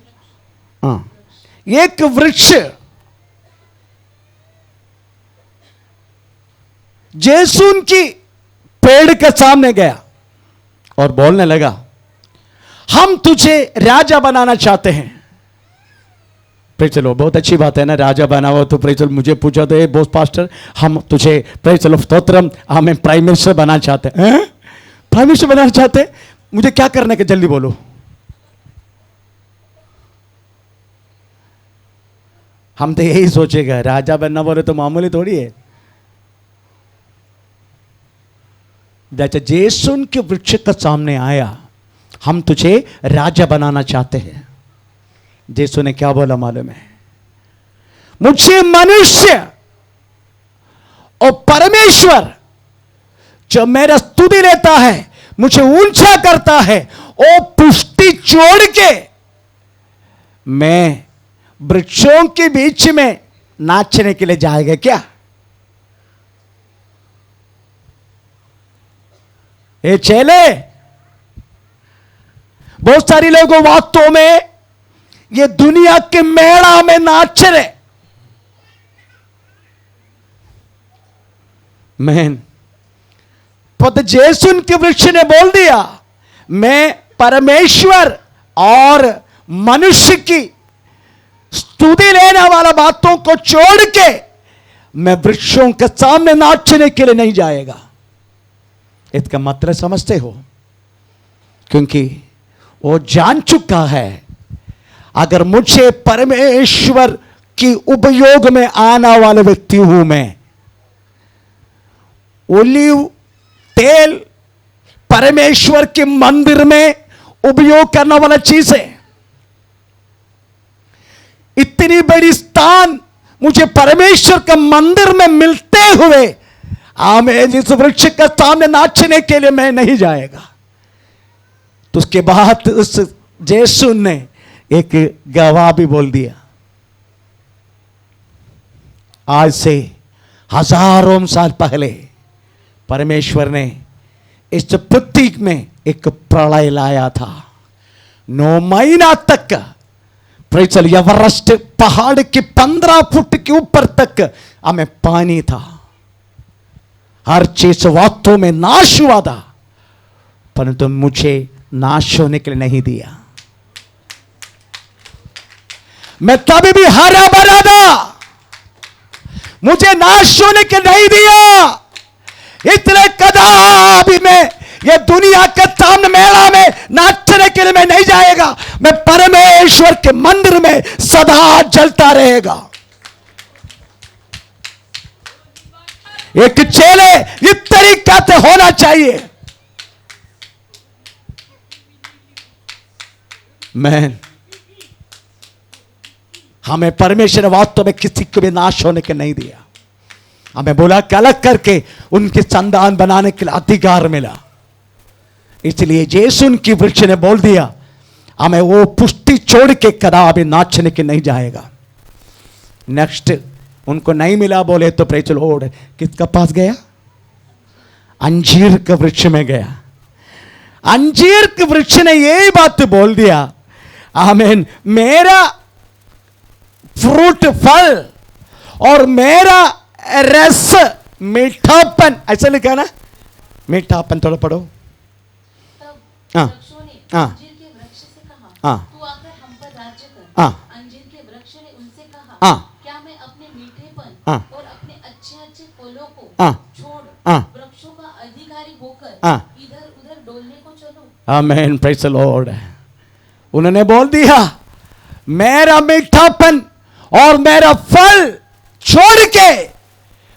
एक वृक्ष जैसून की पेड़ के सामने गया और बोलने लगा, हम तुझे राजा बनाना चाहते हैं। प्रेज चलो, बहुत अच्छी बात है ना, राजा बना हुआ। तो प्रेज चलो, मुझे पूछा तो बोस पास्टर, हम तुझे प्रेज चलो स्तोत्रम हमें प्राइम मिनिस्टर बनाना चाहते हैं। प्राइम मिनिस्टर बनाना चाहते हैं, मुझे क्या करने के, जल्दी बोलो। हम तो यही सोचेगा, राजा बनना बोले तो मामूली थोड़ी है। जैसे जैसून के वृक्ष का सामने आया, हम तुझे राजा बनाना चाहते हैं। जैसू ने क्या बोला मालूम है, मुझे मनुष्य और परमेश्वर जो मेरा स्तुति लेता है, मुझे ऊंचा करता है, वो पुष्टि छोड़ के मैं वृक्षों के बीच में नाचने के लिए जाएगा क्या? ये चेले, बहुत सारे लोग वास्तव में ये दुनिया के मेला में नाच रहे। मैन पद जैसून के वृक्ष ने बोल दिया, मैं परमेश्वर और मनुष्य की स्तुति लेने वाला बातों को छोड़ के मैं वृक्षों के सामने नाचने के लिए नहीं जाएगा। इसका मतलब समझते हो? क्योंकि वो जान चुका है, अगर मुझे परमेश्वर की उपयोग में आने वाले व्यक्ति हूं मैं। ओलिव तेल परमेश्वर के मंदिर में उपयोग करने वाला चीज है। इतनी बड़ी स्थान मुझे परमेश्वर के मंदिर में मिलते हुए मैं जिस वृक्ष के सामने नाचने के लिए मैं नहीं जाएगा। तो उसके बाद उस जैसून ने एक गवाह भी बोल दिया, आज से हजारों साल पहले परमेश्वर ने इस पृथ्वी में एक प्रलय लाया था। 9 महीना तक प्रचल एवरेस्ट पहाड़ के 15 फुट के ऊपर तक हमें पानी था। हर चीज वास्तव में नाश हुआ था, परंतु मुझे नाश होने के लिए नहीं दिया। मैं तभी भी हरा भरा था, मुझे नाश होने के नहीं दिया। इसलिए कदापि मैं ये दुनिया के सामने मेला में नाचने के लिए मैं नहीं जाएगा, मैं परमेश्वर के मंदिर में सदा जलता रहेगा। एक चेले इस तरीका से होना चाहिए। मैन हमें परमेश्वर वास्तव में किसी को भी नाश होने के नहीं दिया। हमें बोला कि अलग करके उनके संतान बनाने के लिए अधिकार मिला। इसलिए यीशु उनकी वृक्ष ने बोल दिया, हमें वो पुष्टि छोड़ के कदापि नाचने के नहीं जाएगा। नेक्स्ट उनको नहीं मिला बोले तो प्रेज द लॉर्ड किसका पास गया? अंजीर के वृक्ष में गया। अंजीर के वृक्ष ने यही बात बोल दिया, आमीन, मेरा फ्रूट फल और मेरा रस मीठापन, ऐसा लिखा ना, मीठापन थोड़ा पढ़ो। तब हाँ, वृक्षों ने हाँ, अंजीर के वृक्ष से कहा, हाँ, तू आकर हम पर राज्य कर। हाँ, अंजीर के वृक्ष ने उनसे कहा, हाँ, क्या मैं अपने मीठेपन हाँ, और अपने अच्छे अच्छे फलों को हाँ, छोड़ हाँ, वृक्षों का अधिकारी होकर हाँ, इधर उधर डोलने को चलूं? आमीन, प्रेज द लॉर्ड। उन्होंने बोल दिया, मेरा मीठापन और मेरा फल छोड़ के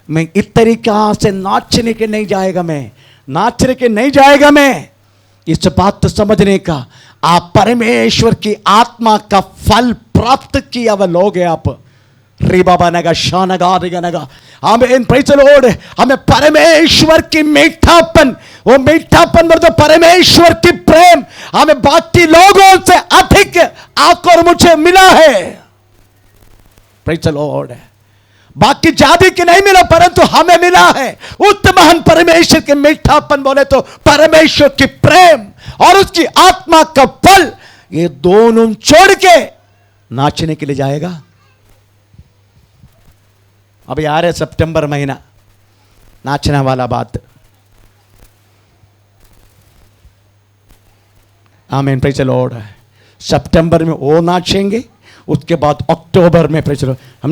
मैं इस तरीका से नाचने के नहीं जाएगा, मैं नाचने के नहीं जाएगा। मैं इस बात को समझने का, आप परमेश्वर की आत्मा का फल प्राप्त किया हुआ लोग हैं आप। रीबा बनेगा, शानगा रिगनेगा, हमें प्रेज द लॉर्ड, हमें परमेश्वर की मीठापन, वो मीठापन मतलब परमेश्वर की प्रेम हमें बाकी लोगों से अधिक आपको और मुझे मिला है। Praise the Lord. बाकी जाति के नहीं मिला परंतु हमें मिला है उस महान परमेश्वर के मीठापन, बोले तो परमेश्वर की प्रेम और उसकी आत्मा का फल, ये दोनों छोड़ के नाचने के लिए जाएगा। अभी आ रहे सितंबर महीना, नाचने वाला बात। आमीन, प्रेज द लॉर्ड। सितंबर में वो नाचेंगे, उसके बाद अक्टूबर में प्रेज द लॉर्ड हम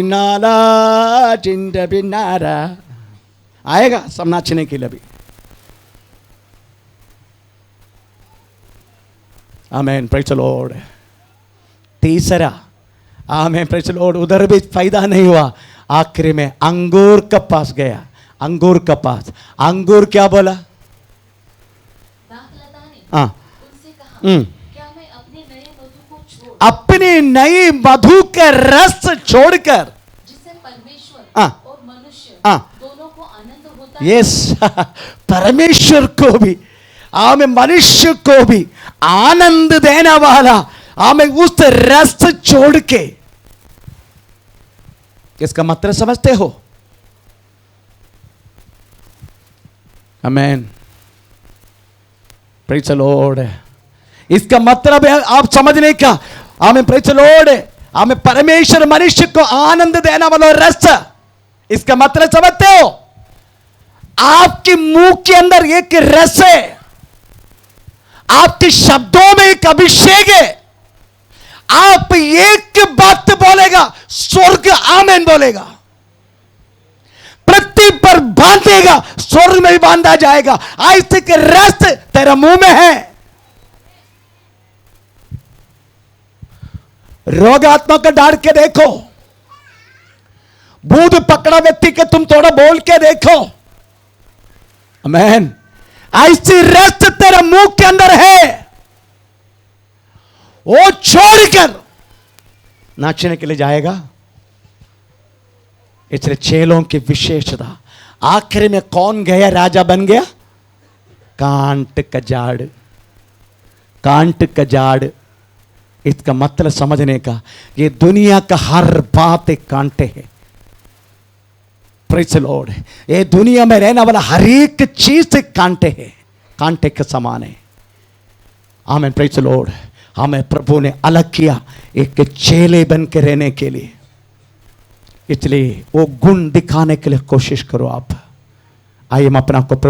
नाला जिंद बिनारा आएगा सब नाचने के लिए भी। आमीन, प्रेज द लॉर्ड। तीसरा, आमीन, प्रेज द लॉर्ड, उधर भी फायदा नहीं हुआ। आखिरी में अंगूर का पास गया। अंगूर का पास, अंगूर क्या बोला? दाखलता ने हाँ, उनसे कहा, हम्म, क्या मैं अपने नए मधु को छोड़ अपनी नई मधु के रस छोड़कर, जिससे परमेश्वर हाँ, और मनुष्य हाँ, दोनों को आनंद होता है? यस, परमेश्वर को भी हमें मनुष्य को भी आनंद देने वाला हमें उस रस छोड़ के, इसका मतलब समझते हो? आमीन, प्रेज द लॉर्ड। इसका मतलब है आप समझने का, हमें प्रेज द लॉर्ड, हमें परमेश्वर मनुष्य को आनंद देने वाला रस, इसका मतलब समझते हो? आपके मुंह के अंदर एक रस है, आपके शब्दों में एक अभिषेक है। आप एक बात बोलेगा, स्वर्ग आमीन बोलेगा, पृथ्वी पर बांधेगा, स्वर्ग में भी बांधा जाएगा। ऐसे के रस तेरा मुंह में है। रोग आत्मा को डांट के देखो, भूत पकड़ा व्यक्ति के तुम थोड़ा बोल के देखो। आमीन, ऐसी रस तेरा मुंह के अंदर है, वो छोड़कर नाचने के लिए जाएगा। इसलिए चेलों की विशेषता, आखिर में कौन गया राजा बन गया? कांट का झाड़, कांट का झाड़। इसका मतलब समझने का, ये दुनिया का हर बात एक कांटे है। Praise the Lord. ये दुनिया में रहने वाला हर एक चीज एक कांटे है, कांटे के समान है। आमीन, प्रेज द लॉर्ड। हमें प्रभु ने अलग किया एक चेले बन के रहने के लिए। इसलिए वो गुण दिखाने के लिए कोशिश करो आप। आइए हम अपना को प्रभु